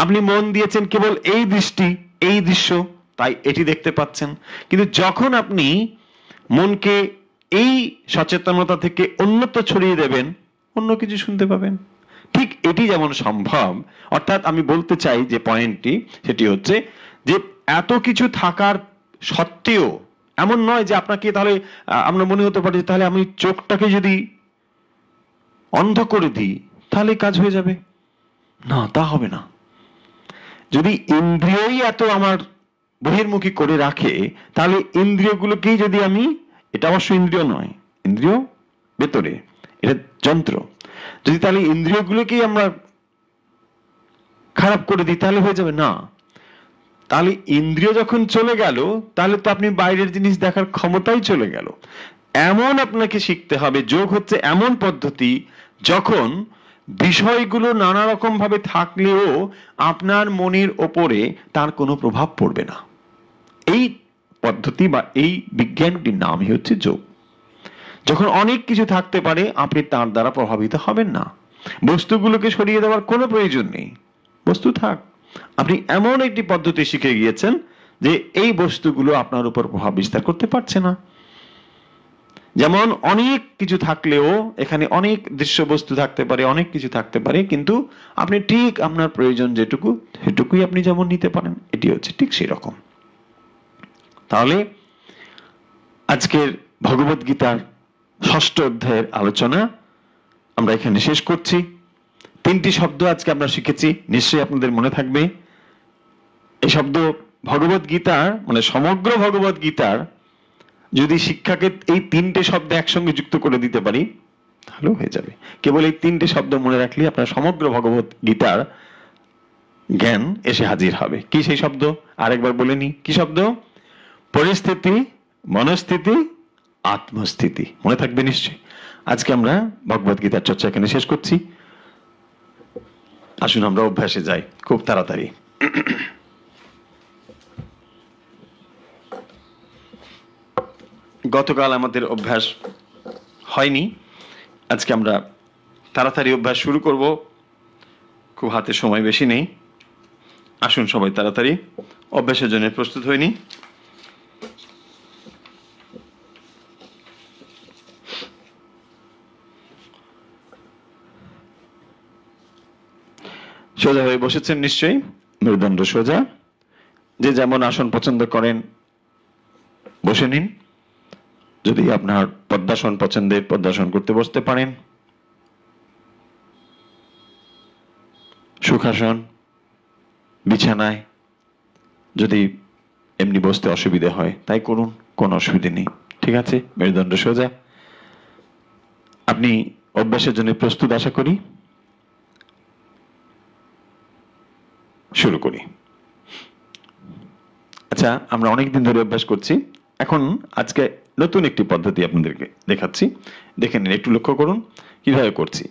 আপনি মন দিয়েছেন কেবল এই দৃষ্টি, এই দৃশ্য, তাই এটি দেখতে পাচ্ছেন। কিন্তু যখন আপনি মনকে এই সচেতনতা থেকে অন্যত্র ছড়িয়ে দেবেন, অন্য কিছু শুনতে পাবেন। ঠিক এটি যেমন সম্ভব, অর্থাৎ আমি বলতে চাই যে পয়েন্টটি, সেটি হচ্ছে যে এত কিছু থাকার সত্ত্বেও এমন নয় যে আপনাকে, তাহলে আমরা মনে হতে পারে তাহলে আমি চোখটাকে যদি অন্ধ করে দিই তাহলে কাজ হয়ে যাবে। না, তা হবে না। যদি ইন্দ্রিয়ই এত আমার বহির্মুখী করে রাখে, তাহলে ইন্দ্রিয়গুলোকেই যদি আমি, এটা অবশ্য ইন্দ্রিয় নয়, ইন্দ্রিয় ভেতরে, এটা যন্ত্র, যদি তাহলে ইন্দ্রিয়গুলোকেই আমরা খারাপ করে দিই তাহলে হয়ে যাবে না। তাহলে ইন্দ্রিয় যখন চলে গেল, তাহলে তো আপনি বাইরের জিনিস দেখার ক্ষমতাই চলে গেল। এমন আপনাকে শিখতে হবে। যোগ হচ্ছে এমন পদ্ধতি, যখন বিষয়গুলো নানা রকম ভাবে থাকলেও আপনার মনের ওপরে তার কোনো প্রভাব পড়বে না। এই পদ্ধতি বা এই বিজ্ঞানটির নামই হচ্ছে যোগ। যখন অনেক কিছু থাকতে পারে আপনি তার দ্বারা প্রভাবিত হবেন না। বস্তুগুলোকে সরিয়ে দেওয়ার কোনো প্রয়োজন নেই, বস্তু থাক। আপনি এমন একটি পদ্ধতি শিখে গিয়েছেন যে এই বস্তুগুলো আপনার উপর প্রভাব বিস্তার করতে পারছে না। যেমন অনেক কিছু থাকলেও এখানে অনেক দৃশ্য বস্তু থাকতে পারে, অনেক কিছু থাকতে পারে, কিন্তু আপনি ঠিক আপনার প্রয়োজন যেটুকু সেটুকুই আপনি যেমন নিতে পারেন, এটি হচ্ছে ঠিক সেই রকম। তাহলে আজকের ভগবদ গীতার 6ষ্ঠ অধ্যায়ের আলোচনা আমরা এখানে শেষ করছি। 3টি শব্দ আজকে আমরা শিখেছি, নিশ্চয়ই আপনাদের মনে থাকবে। এই শব্দ ভগবদ গীতার মানে সমগ্র ভগবদ গীতার যদি শিক্ষাকে এই 3টে শব্দ একসঙ্গে যুক্ত করে দিতে পারি তাহলেও হয়ে যাবে। কেবল এই 3টে শব্দ মনে রাখলে আপনার সমগ্র ভগবদ গীতার জ্ঞান এসে হাজির হবে। কি সেই শব্দ আরেকবার বলে নি, কি শব্দ? পরিস্থিতি, মনস্থিতি, আত্মস্থিতি। মনে থাকবে নিশ্চয়ই। আজকে আমরা ভগবদ গীতার চর্চা এখানে শেষ করছি। আসুন আমরা অভ্যাসে যাই খুব তাড়াতাড়ি। গতকাল আমাদের অভ্যাস হয়নি, আজকে আমরা তাড়াতাড়ি অভ্যাস শুরু করব। খুব হাতে সময় বেশি নেই, আসুন সবাই তাড়াতাড়ি অভ্যাসের জন্য প্রস্তুত হয়নি। সোজা হয়ে বসেছেন নিশ্চয়ই, মেরুদণ্ড সোজা। যে যেমন আসন পছন্দ করেন বসে নিন। যদি আপনার পদ্মাসন পছন্দের পদ্মাসন করতে বসতে পারেন। সুখাসন, বিছানায় যদি এমনি বসতে অসুবিধা হয় তাই করুন, কোনো অসুবিধা নেই। ঠিক আছে, মেরুদণ্ড সোজা। আপনি অভ্যাসের জন্য প্রস্তুত আশা করি। শুরু করি। আচ্ছা, আমরা অনেকদিন ধরে অভ্যাস করছি, এখন আজকে নতুন একটি পদ্ধতি আপনাদেরকে দেখাচ্ছি, দেখে নিন, একটু লক্ষ্য করুন কিভাবে করছি।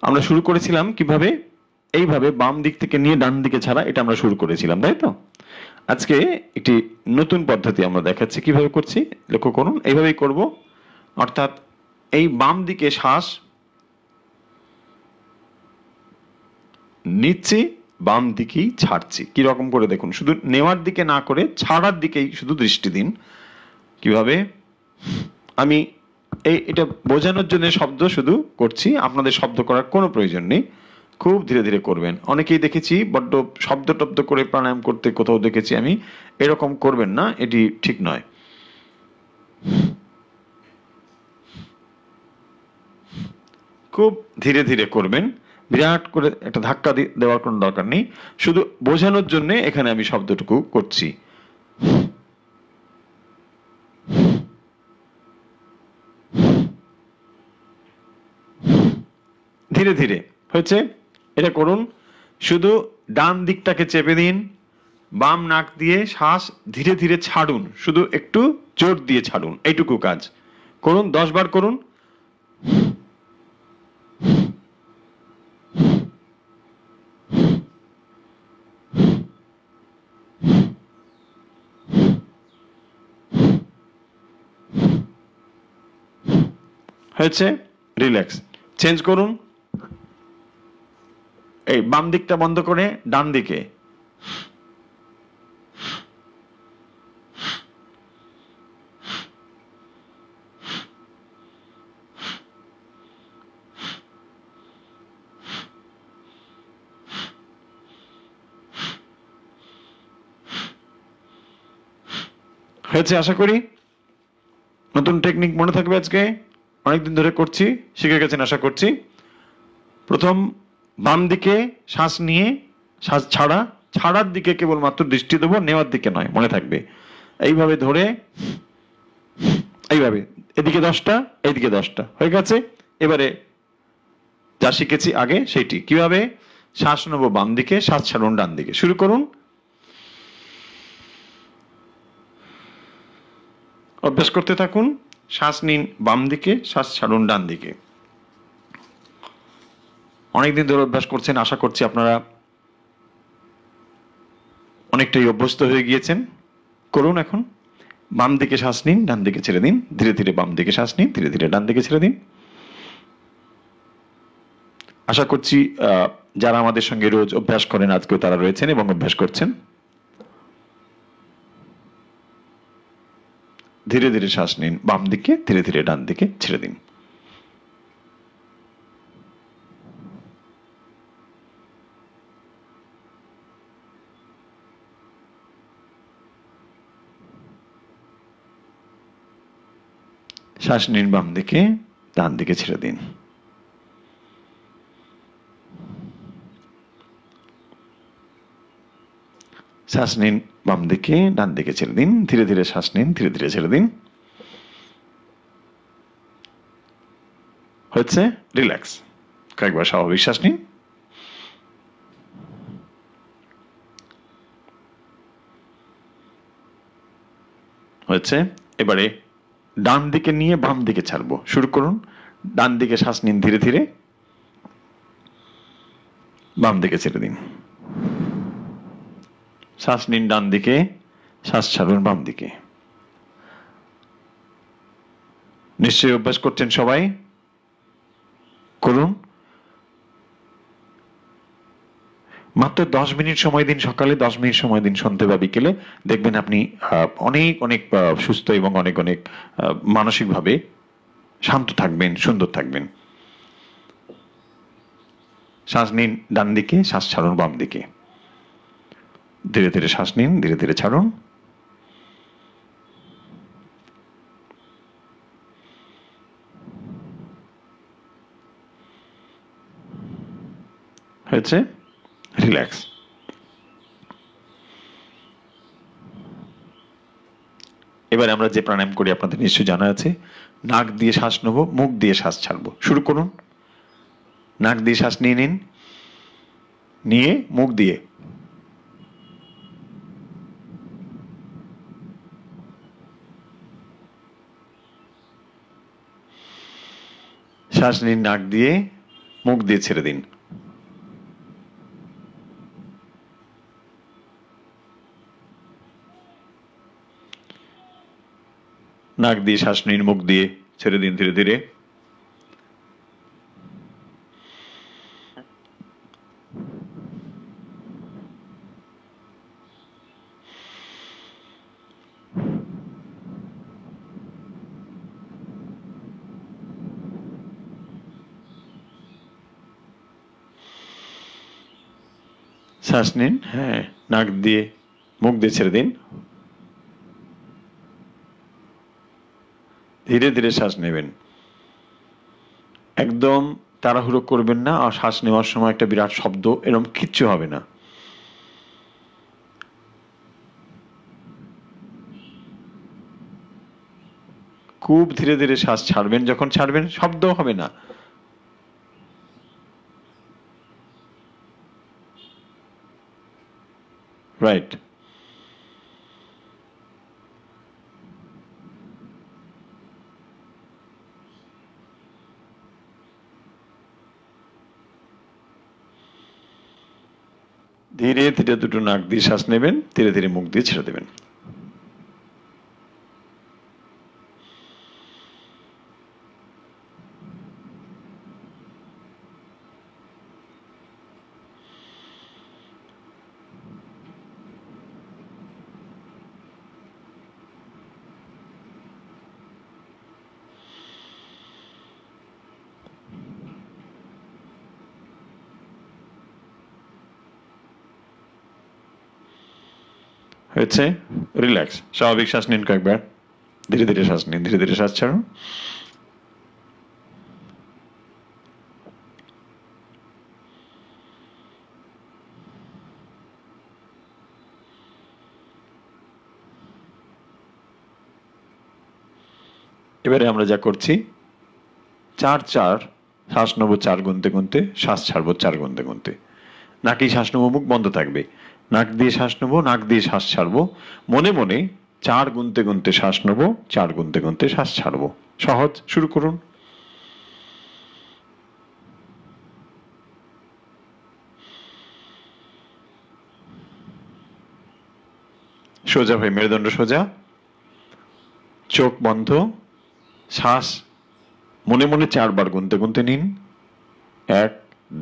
আমরা শুরু করেছিলাম কিভাবে, এইভাবে বাম দিক থেকে নিয়ে ডান দিকে ছাড়া, এটা আমরা শুরু করেছিলাম, তাই তো? আজকে একটি নতুন পদ্ধতি আমরা দেখাচ্ছি কিভাবে করছি, লক্ষ্য করুন। এইভাবেই করব, অর্থাৎ এই বাম দিকে শ্বাস নিচ্ছি, বাম দিকেই ছাড়ছি। কি রকম করে দেখুন, শুধু নেওয়ার দিকে না করে ছাড়ার দিকেই শুধু দৃষ্টি দিন। কিভাবে আমি এটা বোঝানোর জন্য শব্দ শুধু করছি, আপনাদের শব্দ করার কোনো প্রয়োজন নেই, খুব ধীরে ধীরে করবেন। অনেকেই দেখেছি বড্ড শব্দ টব্দ করে প্রাণায়াম করতে, কোথাও দেখেছি আমি, এরকম করবেন না, এটি ঠিক নয়। খুব ধীরে ধীরে করবেন, বিরাট করে একটা ধাক্কা দেওয়ার কোনো দরকার নেই, শুধু বোঝানোর জন্য এখানে আমি শব্দটুকু করছি। ধীরে ধীরে হয়েছে, এটা করুন। শুধু ডান দিকটাকে চেপে দিন, বাম নাক দিয়ে শ্বাস ধীরে ধীরে ছাড়ুন, শুধু একটু জোর দিয়ে ছাড়ুন, এইটুকু কাজ করুন। 10 বার করুন। হয়েছে, রিল্যাক্স। চেঞ্জ করুন, এই বাম দিকটা বন্ধ করে ডান দিকে। হয়েছে আশা করি। নতুন টেকনিক মনে থাকবে, আজকে অনেকদিন ধরে করছি, শিখে গেছেন আশা করছি। প্রথম বাম দিকে শ্বাস নিয়ে শ্বাস ছাড়া, ছাড়ার দিকে কেবলমাত্র দৃষ্টি দেবো, নেওয়ার দিকে নয়, মনে থাকবে। এইভাবে ধরে এইভাবে, এদিকে 10টা এইদিকে 10টা, হয়ে গেছে। এবারে যা শিখেছি আগে সেইটি, কিভাবে শ্বাস নেবো বাম দিকে, শ্বাস ছাড়ুন ডান দিকে। শুরু করুন, অভ্যাস করতে থাকুন। শ্বাস নিন বাম দিকে, শ্বাস ছাড়ুন ডান দিকে। অনেকদিন ধরে অভ্যাস করছেন, আশা করছি আপনারা অনেকটাই অভ্যস্ত হয়ে গিয়েছেন। করুন এখন। বাম দিকে শ্বাস নিন, ডান দিকে ছেড়ে দিন, ধীরে ধীরে বাম দিকে শ্বাস নিন, ধীরে ধীরে ডান দিকে ছেড়ে দিন। আশা করছি যারা আমাদের সঙ্গে রোজ অভ্যাস করেন আজকেও তারা রয়েছেন এবং অভ্যাস করছেন। ধীরে ধীরে শ্বাস নিন বাম দিকে, ধীরে ধীরে ডান দিকে ছেড়ে দিন। শ্বাস নিন বাম দিকে, ডান দিকে ছেড়ে দিন। শ্বাস নিন বাম দিকে, ডান দিকে ছেড়ে দিন, ধীরে ধীরে শ্বাস নিন, ধীরে ধীরে ছেড়ে দিন। হচ্ছে রিল্যাক্স। কয়েকবার স্বাভাবিক শ্বাস নিন। হচ্ছে। এবারে ডান দিকে নিয়ে বাম দিকে ছাড়বো। শুরু করুন। ডান দিকে শ্বাস নিন ধীরে ধীরে, বাম দিকে ছেড়ে দিন। শ্বাস নিন ডান দিকে, শ্বাস ছাড়ুন বাম দিকে। নিশ্চয়ই অভ্যাস করছেন সবাই, করুন। মাত্র 10 মিনিট সময় দিন সকালে, 10 মিনিট সময় দিন সন্ধ্যে বা বিকেলে। দেখবেন আপনি অনেক অনেক সুস্থ এবং অনেক অনেক মানসিকভাবে শান্ত থাকবেন, সুন্দর থাকবেন। শ্বাস নিন ডান দিকে, শ্বাস ছাড়ুন বাম দিকে। ধীরে ধীরে শ্বাস নিন, ধীরে ধীরে ছাড়ুন। হয়েছে? রিল্যাক্স। এবারে আমরা যে প্রাণায়াম করি আপনাদের নিশ্চয়ই জানা আছে। নাক দিয়ে শ্বাস নেব, মুখ দিয়ে শ্বাস ছাড়বো। শুরু করুন। নাক দিয়ে শ্বাস নিয়ে নিন, নিয়ে মুখ দিয়ে শ্বাস নিন, নাক দিয়ে, মুখ দিয়ে ছেড়ে দিন। নাক দিয়ে শ্বাস নিন, মুখ দিয়ে ছেড়ে দিন ধীরে ধীরে। শ্বাস নিন, হ্যাঁ, নাক দিয়ে, মুখ দিয়ে ছেড়ে দিন। ধীরে ধীরে শ্বাস নেবেন। একদম তাড়াহুড়ো করবেন না, আর শ্বাস নেওয়ার সময় একটা বিরাট শব্দ এরকম কিচ্ছু হবে না। খুব ধীরে ধীরে শ্বাস ছাড়বেন, যখন ছাড়বেন শব্দ হবে না। রাইট। ধীরে ধীরে দুটো নাক দিয়ে শ্বাস নেবেন, ধীরে ধীরে মুখ দিয়ে ছেড়ে দেবেন। হয়েছে? রিল্যাক্স। স্বাভাবিক শ্বাস নিন কয়েকবার, ধীরে ধীরে শ্বাস নিন, ধীরে ধীরে শ্বাস ছাড়ুন। এবারে আমরা যা করছি, 4-4 শ্বাস নেবো 4 গুনতে গুনতে, শ্বাস ছাড়বো 4 গুনতে গুনতে। নাকি শ্বাস নেবো, মুখ বন্ধ থাকবে। নাক দিয়ে শ্বাস নেবো, নাক দিয়ে শ্বাস ছাড়বো। মনে মনে 4 গুনতে গুনতে শ্বাস নেবো, 4 গুনতে গুনতে শ্বাস ছাড়বো। সহজ, শুরু করুন। সোজা হয়ে মেরুদণ্ড সোজা, চোখ বন্ধ, শ্বাস মনে মনে 4 বার গুনতে গুনতে নিন। 1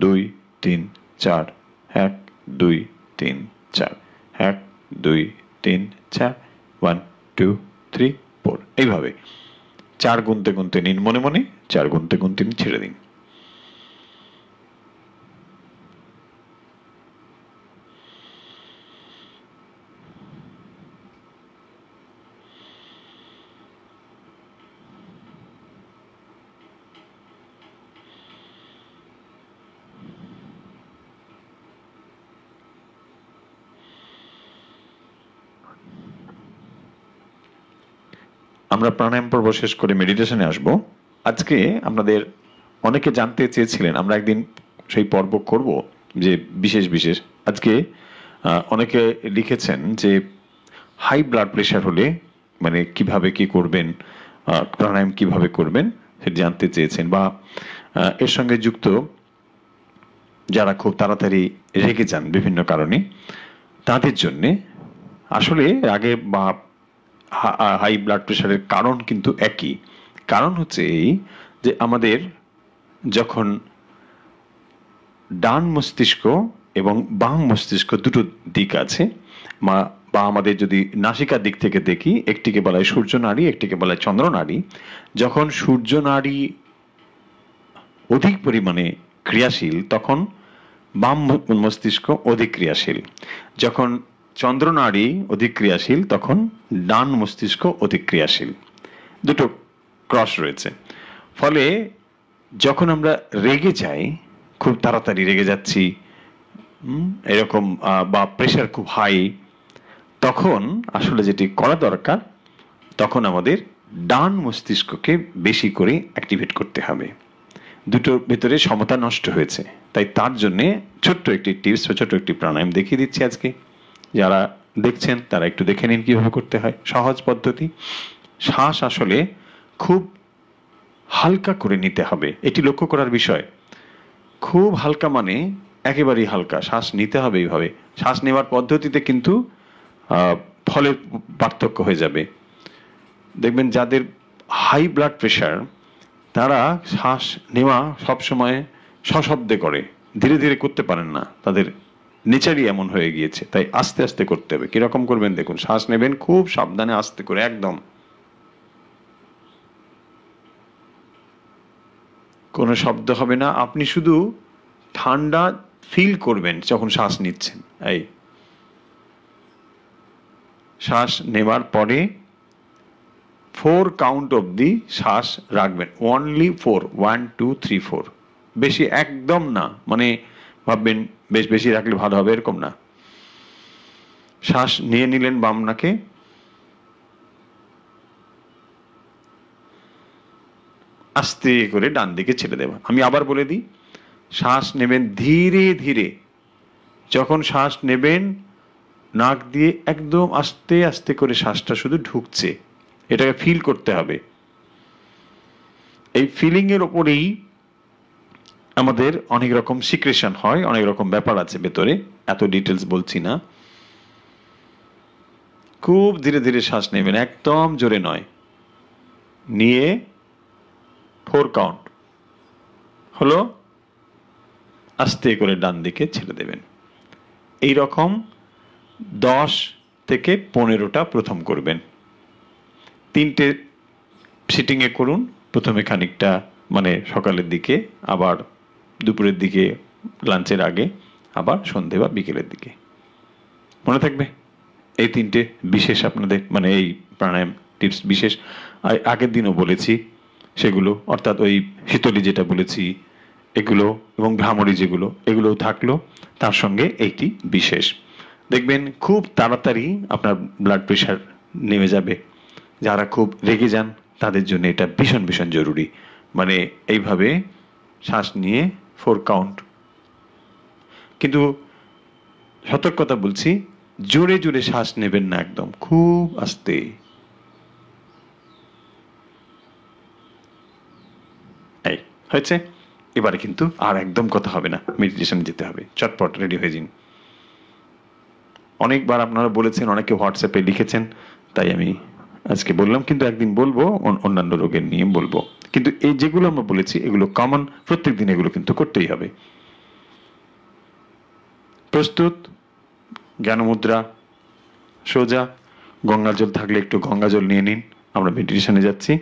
2 3 4, 1 2 3 4, 1 2 3 4, 1 2 3 4, এইভাবে 4 গুনতে গুনতে নিন মনে মনে, 4 গুনতে গুনতে নিন, ছেড়ে দিন। আমরা প্রাণায়াম পর্ব শেষ করে মেডিটেশনে আসব। আজকে আপনাদের অনেকে জানতে চেয়েছিলেন, আমরা একদিন সেই পর্ব করব যে বিশেষ বিশেষ। আজকে অনেকে লিখেছেন যে হাই ব্লাড প্রেশার হলে মানে কিভাবে কি করবেন, প্রাণায়াম কিভাবে করবেন সেটা জানতে চেয়েছেন, বা এর সঙ্গে যুক্ত যারা খুব তাড়াতাড়ি রেগে যান বিভিন্ন কারণে, তাদের জন্যে আসলে রাগে বা হাই ব্লাড প্রেশারের কারণ কিন্তু একই। কারণ হচ্ছে এই যে আমাদের যখন ডান মস্তিষ্ক এবং বাম মস্তিষ্ক দুটো দিক আছে, বা আমাদের যদি নাসিকার দিক থেকে দেখি, একটিকে বলা হয় সূর্য নাড়ি, একটিকে বলা হয় চন্দ্র নাড়ি। যখন সূর্য নাড়ি অধিক পরিমাণে ক্রিয়াশীল তখন বাম মস্তিষ্ক অধিক ক্রিয়াশীল, যখন চন্দ্রনাড়ি অধিক ক্রিয়াশীল তখন ডান মস্তিষ্ক অধিক ক্রিয়াশীল। দুটো ক্রস রয়েছে। ফলে যখন আমরা রেগে যাই, খুব তাড়াতাড়ি রেগে যাচ্ছি এরকম, বা প্রেশার খুব হাই, তখন আসলে যেটি করা দরকার, তখন আমাদের ডান মস্তিষ্ককে বেশি করে অ্যাক্টিভেট করতে হবে। দুটোর ভেতরে সমতা নষ্ট হয়েছে। তাই তার জন্য ছোট্ট একটি টিপস বা ছোট্ট একটি প্রাণায়াম দেখিয়ে দিচ্ছি আজকে। যারা দেখছেন তারা একটু দেখে নিন কিভাবে করতে হয়। সহজ পদ্ধতি। শ্বাস আসলে খুব হালকা করে নিতে হবে, এটি লক্ষ্য করার বিষয়। খুব হালকা মানে একেবারেই হালকা শ্বাস নিতে হবে। এইভাবে শ্বাস নেওয়ার পদ্ধতিতে কিন্তু ফলের পার্থক্য হয়ে যাবে। দেখবেন যাদের হাই ব্লাড প্রেশার তারা শ্বাস নেওয়া সবসময় সশব্দে করে, ধীরে ধীরে করতে পারেন না, তাদের নেচারই এমন হয়ে গিয়েছে। তাই আস্তে আস্তে করতে হবে। কিরকম করবেন দেখুন, শ্বাস নেবেন খুব সাবধানে আস্তে করে, একদম কোনো শব্দ হবে না। আপনি শুধু ঠান্ডা ফিল করবেন যখন শ্বাস নিচ্ছেন। এই শ্বাস নেবার পরে 4 কাউন্ট অবধি শ্বাস রাখবেন। অনলি 4, 1 2 3 4, বেশি একদম না। মানে ভাববেন বেশ বেশি রাখলে ভালো হবে এরকম না। শ্বাস নিয়ে নিলেন বাম নাকে, আস্তে করে ডান দিকে ছেড়ে দেব। আমি আবার বলে দিই, শ্বাস নেবেন ধীরে ধীরে। যখন শ্বাস নেবেন নাক দিয়ে একদম আস্তে আস্তে করে শ্বাসটা শুধু ঢুকছে, এটাকে ফিল করতে হবে। এই ফিলিং এর ওপরেই আমাদের অনেক রকম সিক্রেশন হয়, অনেক রকম ব্যাপার আছে ভেতরে, এত ডিটেলস বলছি না। খুব ধীরে ধীরে শ্বাস নেবেন, একদম জোরে নয়। নিয়ে 4 কাউন্ট হলো, আস্তে করে ডান দিকে ছেড়ে দেবেন। এই রকম 10 থেকে 15টা প্রথম করবেন। 3টে সিটিং এ করুন। প্রথমে খানিকটা মানে সকালের দিকে, আবার দুপুরের দিকে লাঞ্চের আগে, আবার সন্ধে বা বিকেলের দিকে। মনে থাকবে? এই 3টে বিশেষ আপনাদের, মানে এই প্রাণায়াম টিপস বিশেষ। আগের দিনও বলেছি সেগুলো, অর্থাৎ ওই শীতলী যেটা বলেছি এগুলো, এবং ভ্রামরী যেগুলো, এগুলো থাকলো, তার সঙ্গে এইটি বিশেষ। দেখবেন খুব তাড়াতাড়ি আপনার ব্লাড প্রেশার নেমে যাবে। যারা খুব রেগে যান তাদের জন্য এটা ভীষণ ভীষণ জরুরি। মানে এইভাবে শ্বাস নিয়ে 4 কাউন্ট। কিন্তু সতর্কতা বলছি, জোরে জোরে শ্বাস নেবেন না, একদম খুব আস্তে। এই হয়েছে। এবারে কিন্তু আর একদম কথা হবে না, মেডিটেশন যেতে হবে। চটপট রেডি হয়ে যান। অনেকবার আপনারা বলেছেন, অনেকে হোয়াটসঅ্যাপে লিখেছেন, তাই আমি আজকে বললাম, কিন্তু একদিন বলবো অন্যান্য রোগের নিয়ে বলবো। কিন্তু এই যেগুলো আমরা বলেছি এগুলো কমন, প্রত্যেকদিন এগুলো কিন্তু করতেই হবে। প্রস্তুত? জ্ঞানমুদ্রা, সোজা। গঙ্গাজল থাকলে একটু গঙ্গাজল নিয়ে নিন, আমরা মেডিটেশনে যাচ্ছি।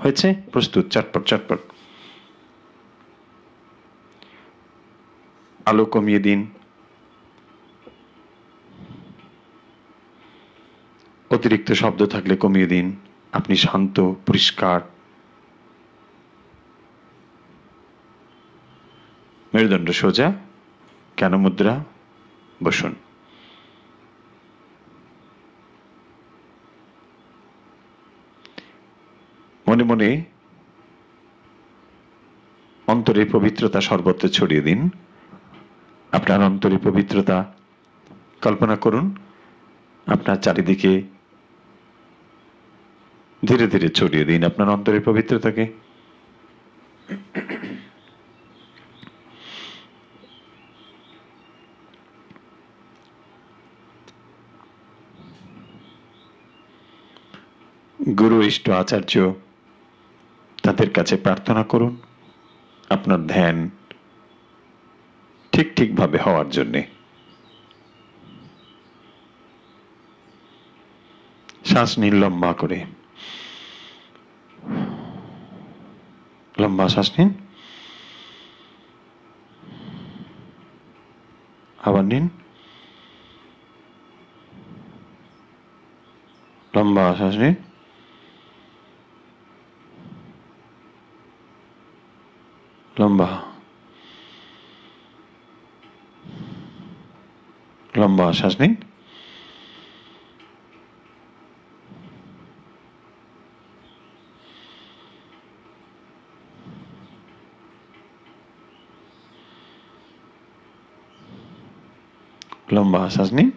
হয়েছে? প্রস্তুত? চটপট চটপট। আলো কমিয়ে দিন, অতিরিক্ত শব্দ থাকলে কমিয়ে দিন। আপনি শান্ত, পরিষ্কার। মেরুদণ্ড সোজা, জ্ঞানমুদ্রা, বসুন। মনে মনে অন্তরে পবিত্রতা সর্বত্র ছড়িয়ে দিন। আপনার অন্তরে পবিত্রতা কল্পনা করুন, আপনার চারিদিকে ধীরে ধীরে ছড়িয়ে দিন আপনার অন্তরের পবিত্রতাকে। গুরু ইষ্ট আচার্য তাদের কাছে প্রার্থনা করুন আপনার ধ্যান ঠিক ঠিকভাবে হওয়ার জন্যে। শ্বাস নিন লম্বা করে, লম্বা শ্বাস নিন, আবার নিন, লম্বা শ্বাস নিন, লম্বা, লম্বা শ্বাস নিন, লম্বা শ্বাস নিন,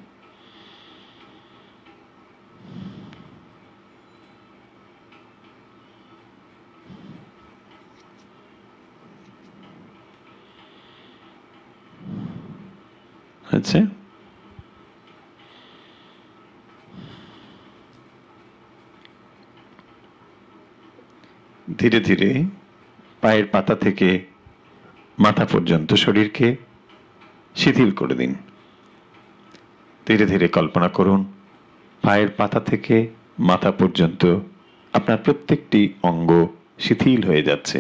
আচ্ছা। ধীরে ধীরে পায়ের পাতা থেকে মাথা পর্যন্ত শরীরকে শিথিল করে দিন। ধীরে ধীরে কল্পনা করুন পায়ের পাতা থেকে মাথা পর্যন্ত আপনার প্রত্যেকটি অঙ্গ শিথিল হয়ে যাচ্ছে।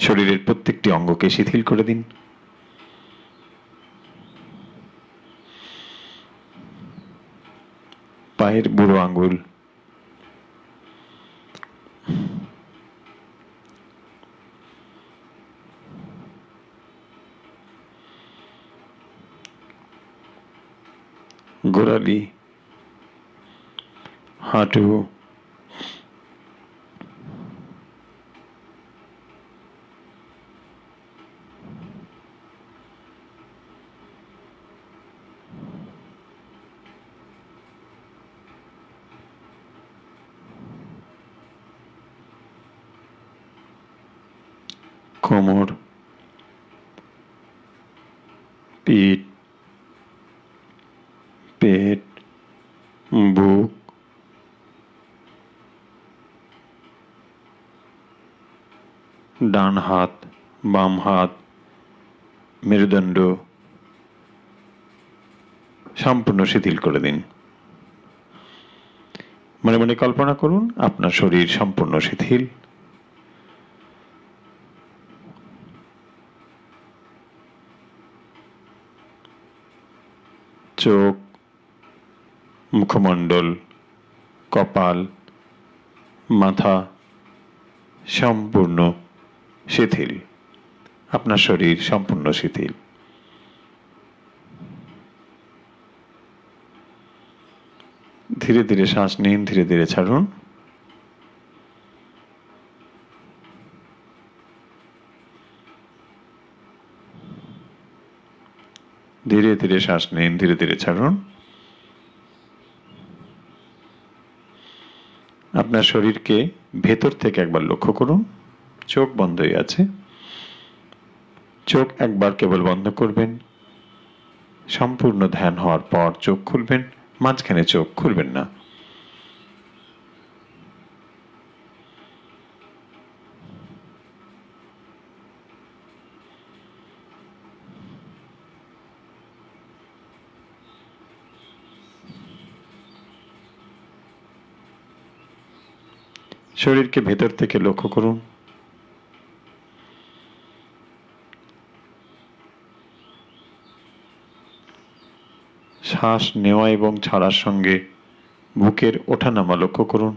শরীরের প্রত্যেকটি অঙ্গকে শিথিল করে দিন। পায়ের বুড়ো আঙ্গুল, গোড়ালি, হাঁটু, কোমর, পিঠ, পেট, বুক, ডান হাত, বাম হাত, মেরুদণ্ড সম্পূর্ণ শিথিল করে দিন। মনে মনে কল্পনা করুন আপনার শরীর সম্পূর্ণ শিথিল। চোখ, মুখমণ্ডল, কপাল, মাথা সম্পূর্ণ শিথিল। আপনার শরীর সম্পূর্ণ শিথিল। ধীরে ধীরে শ্বাস নিন, ধীরে ধীরে ছাড়ুন। ধীরে ধীরে শ্বাস নিন, ধীরে ধীরে ছাড়ুন। আপনার শরীরকে ভেতর থেকে একবার লক্ষ্য করুন। চোখ বন্ধই আছে, চোখ একবার কেবল বন্ধ করবেন। সম্পূর্ণ ধ্যান হওয়ার পর চোখ খুলবেন, মাঝখানে চোখ খুলবেন না। শরীরকে ভেতর থেকে লক্ষ্য করুন। শ্বাস নেওয়া এবং ছাড়ার সঙ্গে বুকের ওঠানামা লক্ষ্য করুন।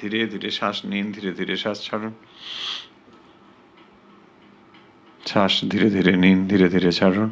ধীরে ধীরে শ্বাস নিন, ধীরে ধীরে শ্বাস ছাড়ুন। শ্বাস ধীরে ধীরে নিন, ধীরে ধীরে ছাড়ুন।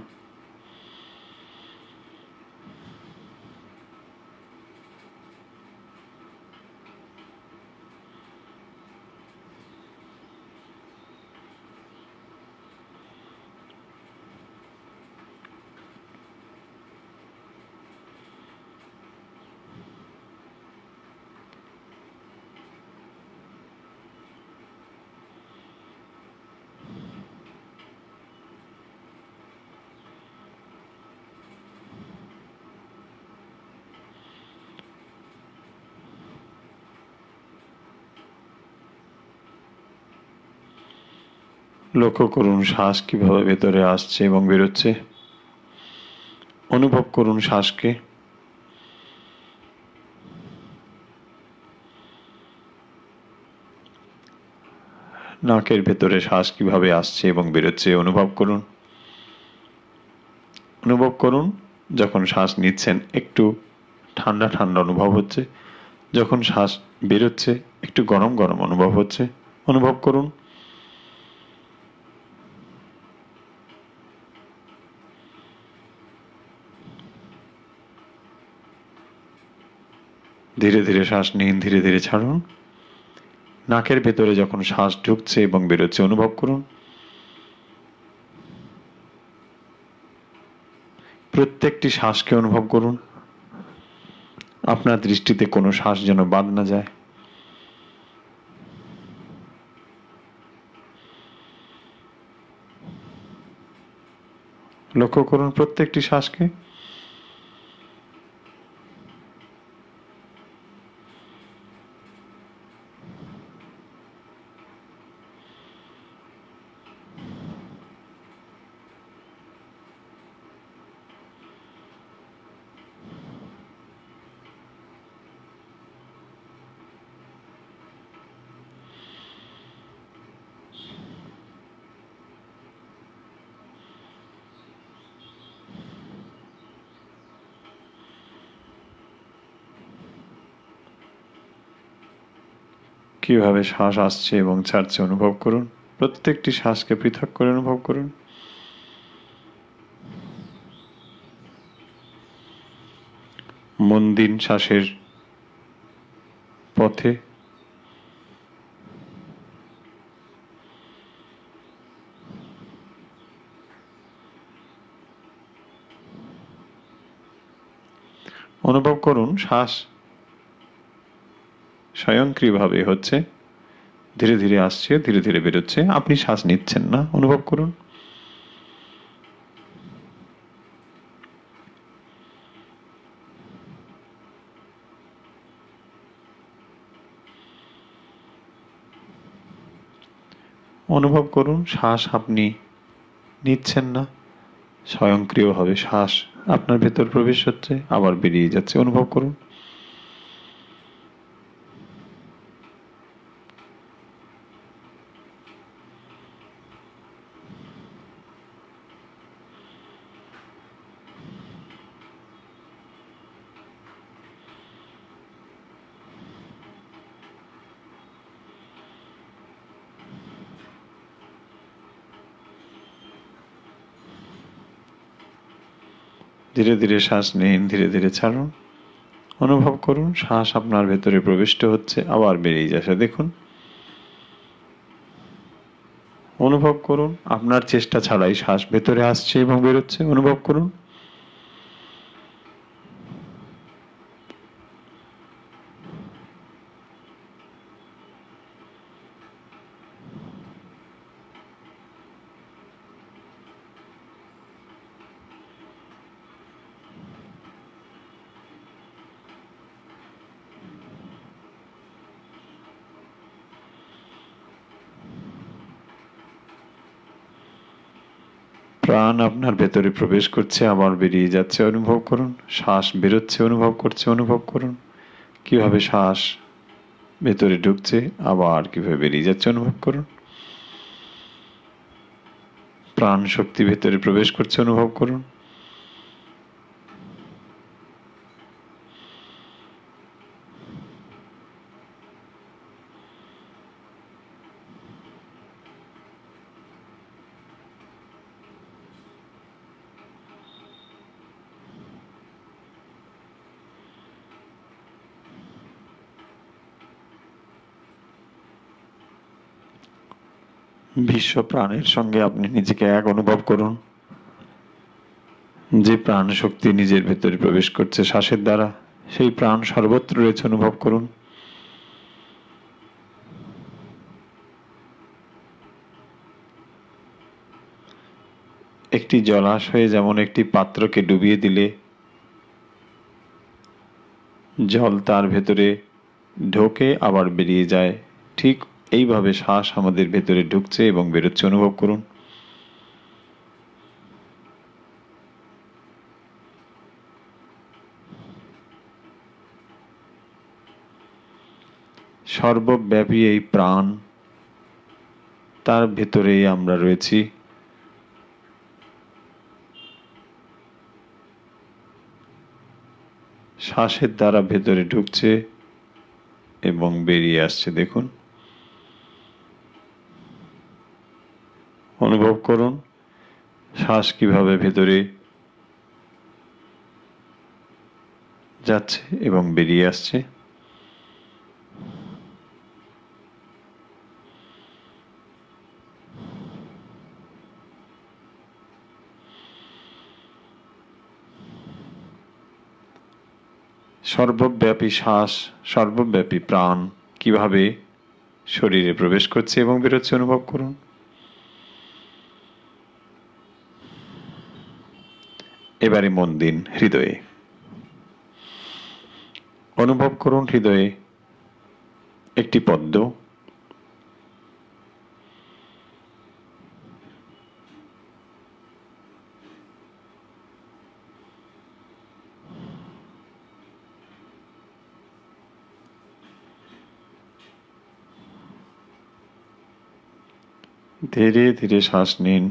লক্ষ্য করুন শ্বাস কিভাবে ভেতরে আসছে এবং বেরোচ্ছে। অনুভব করুন শ্বাসকে। নাকের ভেতরে শ্বাস কিভাবে আসছে এবং বেরোচ্ছে অনুভব করুন। অনুভব করুন যখন শ্বাস নিচ্ছেন একটু ঠান্ডা ঠান্ডা অনুভব হচ্ছে, যখন শ্বাস বেরোচ্ছে একটু গরম গরম অনুভব হচ্ছে। অনুভব করুন। ধীরে ধীরে শ্বাস নিন, ধীরে ধীরে ছাড়ুন। নাকের ভেতরে যখন শ্বাস ঢুকছে এবং বেরোচ্ছে অনুভব করুন। প্রত্যেকটি শ্বাসকে অনুভব করুন। আপনার দৃষ্টিতে কোনো শ্বাস যেন বাদ না যায়। লক্ষ্য করুন প্রত্যেকটি শ্বাসকে। কিভাবে শ্বাস আসছে এবং ছাড়ছে অনুভব করুন। প্রত্যেকটি শ্বাসকে পৃথক করে অনুভব করুন। মন দিন শ্বাসের পথে। অনুভব করুন শ্বাস স্বয়ংক্রিয়ভাবে হচ্ছে, ধীরে ধীরে আসছে, ধীরে ধীরে বেরোচ্ছে। আপনি শ্বাস নিচ্ছেন না, অনুভব করুন। অনুভব করুন শ্বাস আপনি নিচ্ছেন না, স্বয়ংক্রিয়ভাবে শ্বাস আপনার ভেতর প্রবেশ হচ্ছে আবার বেরিয়ে যাচ্ছে। অনুভব করুন। ধীরে ধীরে শ্বাস নিন, ধীরে ধীরে ছাড়ুন। অনুভব করুন শ্বাস আপনার ভেতরে প্রবিষ্ট হচ্ছে আবার বেরিয়ে যাচ্ছে। দেখুন, অনুভব করুন আপনার চেষ্টা ছাড়াই শ্বাস ভেতরে আসছে এবং বেরোচ্ছে। অনুভব করুন। প্রাণ আপনার ভেতরে প্রবেশ করছে, আবার বেরিয়ে যাচ্ছে, অনুভব করুন। শ্বাস বেরোচ্ছে, অনুভব করছে, অনুভব করুন কিভাবে শ্বাস ভেতরে ঢুকছে, আবার কিভাবে বেরিয়ে যাচ্ছে, অনুভব করুন। প্রাণ শক্তি ভেতরে প্রবেশ করছে, অনুভব করুন। বিশ্ব প্রাণের সঙ্গে আপনি নিজেকে এক অনুভব করুন। যে প্রাণ শক্তি নিজের ভেতরে প্রবেশ করছে শ্বাসের দ্বারা, সেই প্রাণ সর্বত্র রয়েছে, অনুভব করুন। একটি জলাশয়ে যেমন একটি পাত্রকে ডুবিয়ে দিলে জল তার ভেতরে ঢোকে আবার বেরিয়ে যায়, ঠিক এইভাবে শ্বাস আমাদের ভেতরে ঢুকছে এবং বেরোচ্ছে, অনুভব করুন। সর্বব্যাপী এই প্রাণ, তার ভেতরেই আমরা রয়েছি। শ্বাসের দ্বারা ভেতরে ঢুকছে এবং বেরিয়ে আসছে, দেখুন, অনুভব করুন শ্বাস কিভাবে ভেতরে যাচ্ছে এবং বেরিয়ে আসছে। সর্বব্যাপী শ্বাস, সর্বব্যাপী প্রাণ কিভাবে শরীরে প্রবেশ করছে এবং বেরোচ্ছে, অনুভব করুন। এবারে মন দিন হৃদয়ে। অনুভব করুন হৃদয়ে একটি পদ্ম, ধীরে ধীরে শ্বাস নিন,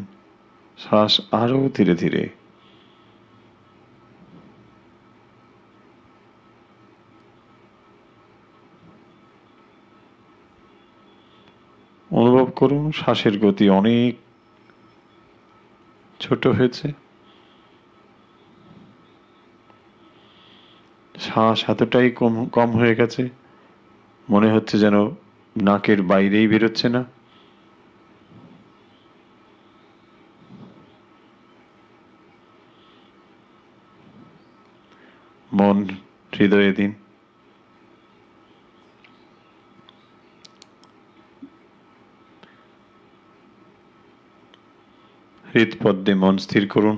শ্বাস আরো ধীরে ধীরে। অনুভব করুন শ্বাসের গতি অনেক ছোট হয়েছে, শ্বাস এতটাই কম কম হয়ে গেছে মনে হচ্ছে যেন নাকের বাইরেই বেরোচ্ছে না। মন হৃদয়ে দিন। হৃদপদ্মে মন স্থির করুন।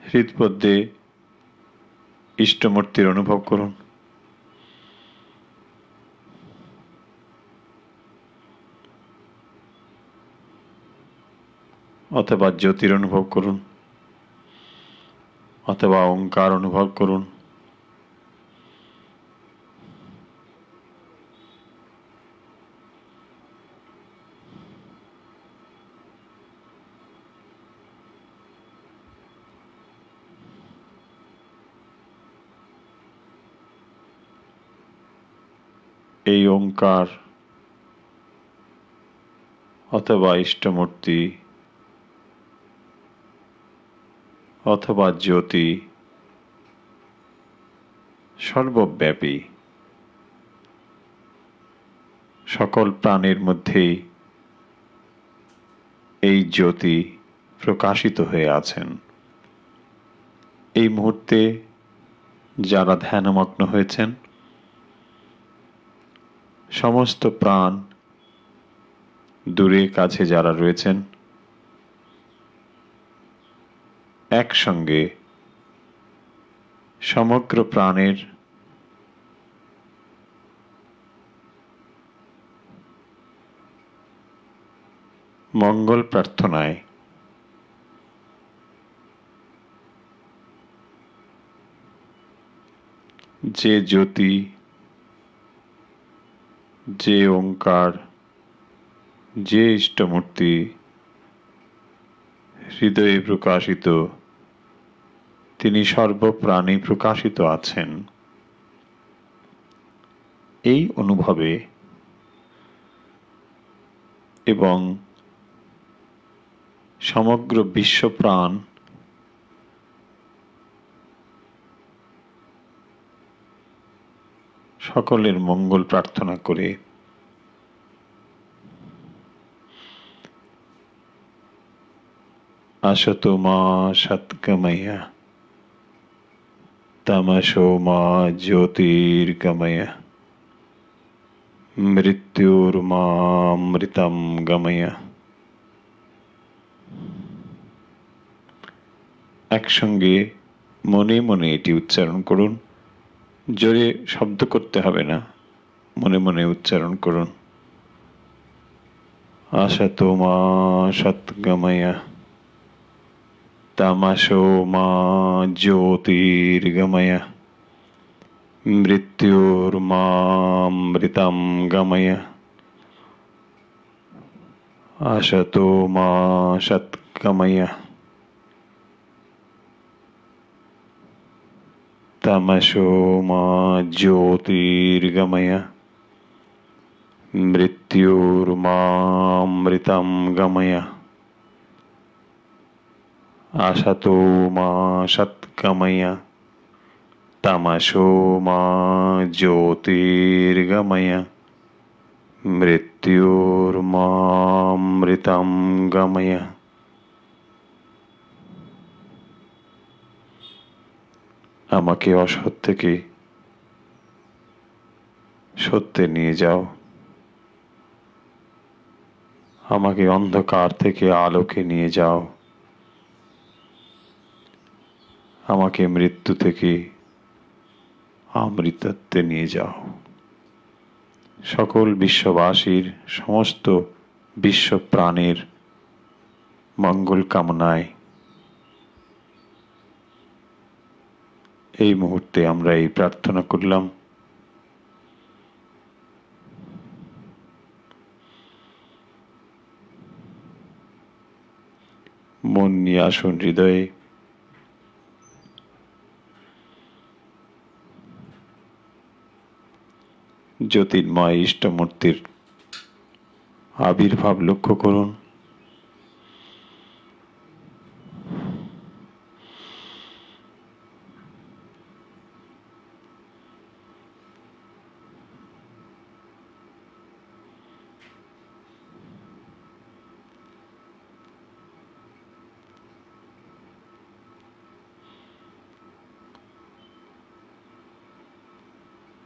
হৃদপদ্মে ইষ্টমূর্তির অনুভব করুন, অথবা জ্যোতির অনুভব করুন, অথবা ওঙ্কার অনুভব করুন। এই ওঙ্কার অথবা ইষ্টমূর্তি অথবা জ্যোতি সর্বব্যাপী, সকল প্রাণের মধ্যেই এই জ্যোতি প্রকাশিত হয়ে আছেন। এই মুহূর্তে যারা ধ্যানমগ্ন হয়েছেন, সমস্ত প্রাণ, দূরে কাছে যারা রয়েছেন, একসঙ্গে সমগ্র প্রাণের মঙ্গল প্রার্থনায় যে জ্যোতি, যে ওঙ্কার, যে ইষ্টমূর্তি হৃদয়ে প্রকাশিত, তিনি সর্বপ্রাণী প্রকাশিত আছেন, এই অনুভবে এবং সমগ্র বিশ্বপ্রাণ সকলের মঙ্গল প্রার্থনা করে আসতো মা সৎগময় তমসো মা জ্যোতির্গময় মৃত্যুর্মামৃতম গময়। একসঙ্গে মনে মনে এটি উচ্চারণ করুন, জোরে শব্দ করতে হবে না, মনে মনে উচ্চারণ করুন। আসতো মা সৎগময় তমসো মা জ্যোতির্গময় মৃত্যুর্মামৃতম গময়। আসতো মা সৎগময় তমসো মা জ্যোতির্গময় মৃত্যুর্মামৃতম গময়। আসতো মা সৎগময় তমসো মা জ্যোতির্গময় মৃত্যুর্মামৃতম গময়। আমাকে অসৎ থেকে সত্যে নিয়ে যাও, আমাকে অন্ধকার থেকে আলোকে নিয়ে যাও, আমাকে মৃত্যু থেকে অমৃতত্বে নিয়ে যাও। সকল বিশ্ববাসীর, সমস্ত বিশ্ব প্রাণের মঙ্গল কামনায় এই মুহূর্তে আমরা এই প্রার্থনা করলাম। মন নিয়ে আসুন হৃদয়ে, জ্যোতির্ময় ইষ্টমূর্তির আবির্ভাব লক্ষ্য করুন।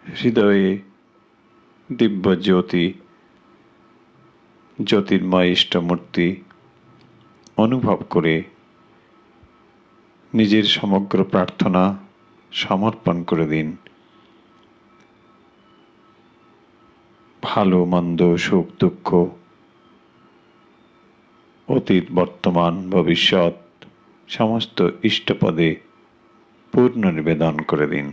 হৃদয়ে দিব্য জ্যোতি, জ্যোতির্ময় ইষ্টমূর্তি অনুভব করে নিজের সমগ্র প্রার্থনা সমর্পণ করে দিন। ভালো মন্দ, সুখ দুঃখ, অতীত বর্তমান ভবিষ্যৎ সমস্ত ইষ্টপদে পূর্ণ নিবেদন করে দিন।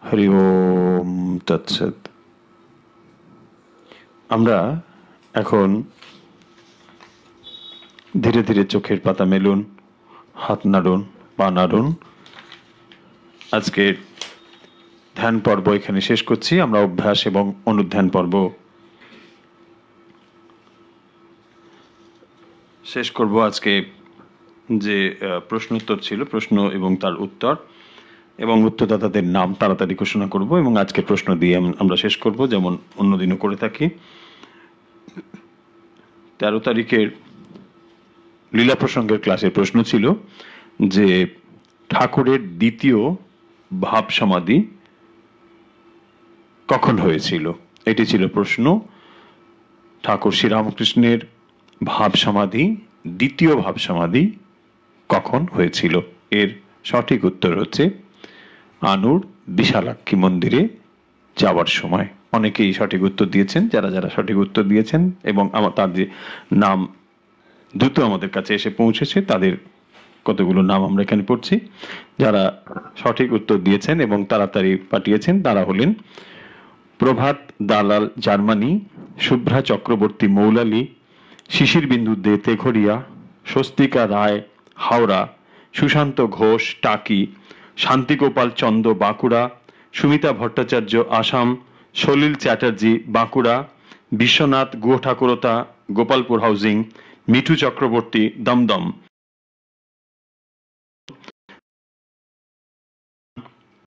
হরি ওম তৎসৎ। আমরা এখন ধীরে ধীরে চোখের পাতা মেলুন, হাত নাড়ুন, পা নাড়ুন। আজকে ধ্যান পর্ব এখানে শেষ করছি। আমরা অভ্যাস এবং অনুধ্যান পর্ব শেষ করব। আজকে যে প্রশ্নোত্তর ছিল, প্রশ্ন এবং তার উত্তর এবং উত্তরদাতাদের নাম তাড়াতাড়ি ঘোষণা করব এবং আজকে প্রশ্ন দিয়ে আমরা শেষ করব, যেমন অন্যদিনও করে থাকি। 13 তারিখের লীলা প্রসঙ্গের ক্লাসের প্রশ্ন ছিল যে ঠাকুরের দ্বিতীয় ভাব সমাধি কখন হয়েছিল? এটি ছিল প্রশ্ন। ঠাকুর শ্রীরামকৃষ্ণের ভাব সমাধি, দ্বিতীয় ভাব সমাধি কখন হয়েছিল? এর সঠিক উত্তর হচ্ছে আনুর বিশালাক্ষী মন্দিরে যাওয়ার সময়। অনেকেই সঠিক উত্তর দিয়েছেন। যারা যারা সঠিক উত্তর দিয়েছেন এবং তার যে নাম দ্রুত আমাদের কাছে এসে পৌঁছেছে তাদের কতগুলো নাম আমরা এখানে পড়ছি। যারা সঠিক উত্তর দিয়েছেন এবং তাড়াতাড়ি পাঠিয়েছেন তারা হলেন প্রভাত দালাল জার্মানি, শুভ্রা চক্রবর্তী মৌলালি, শিশির বিন্দু দে তেঘরিয়া, স্বস্তিকা রায় হাওড়া, সুশান্ত ঘোষ টাকি, শান্তিগোপাল চন্দ বাঁকুড়া, সুমিতা ভট্টাচার্য আসাম, সলিল চ্যাটার্জি বাঁকুড়া, বিশ্বনাথ গুহ ঠাকুরতা গোপালপুর হাউজিং, মিঠু চক্রবর্তী দমদম।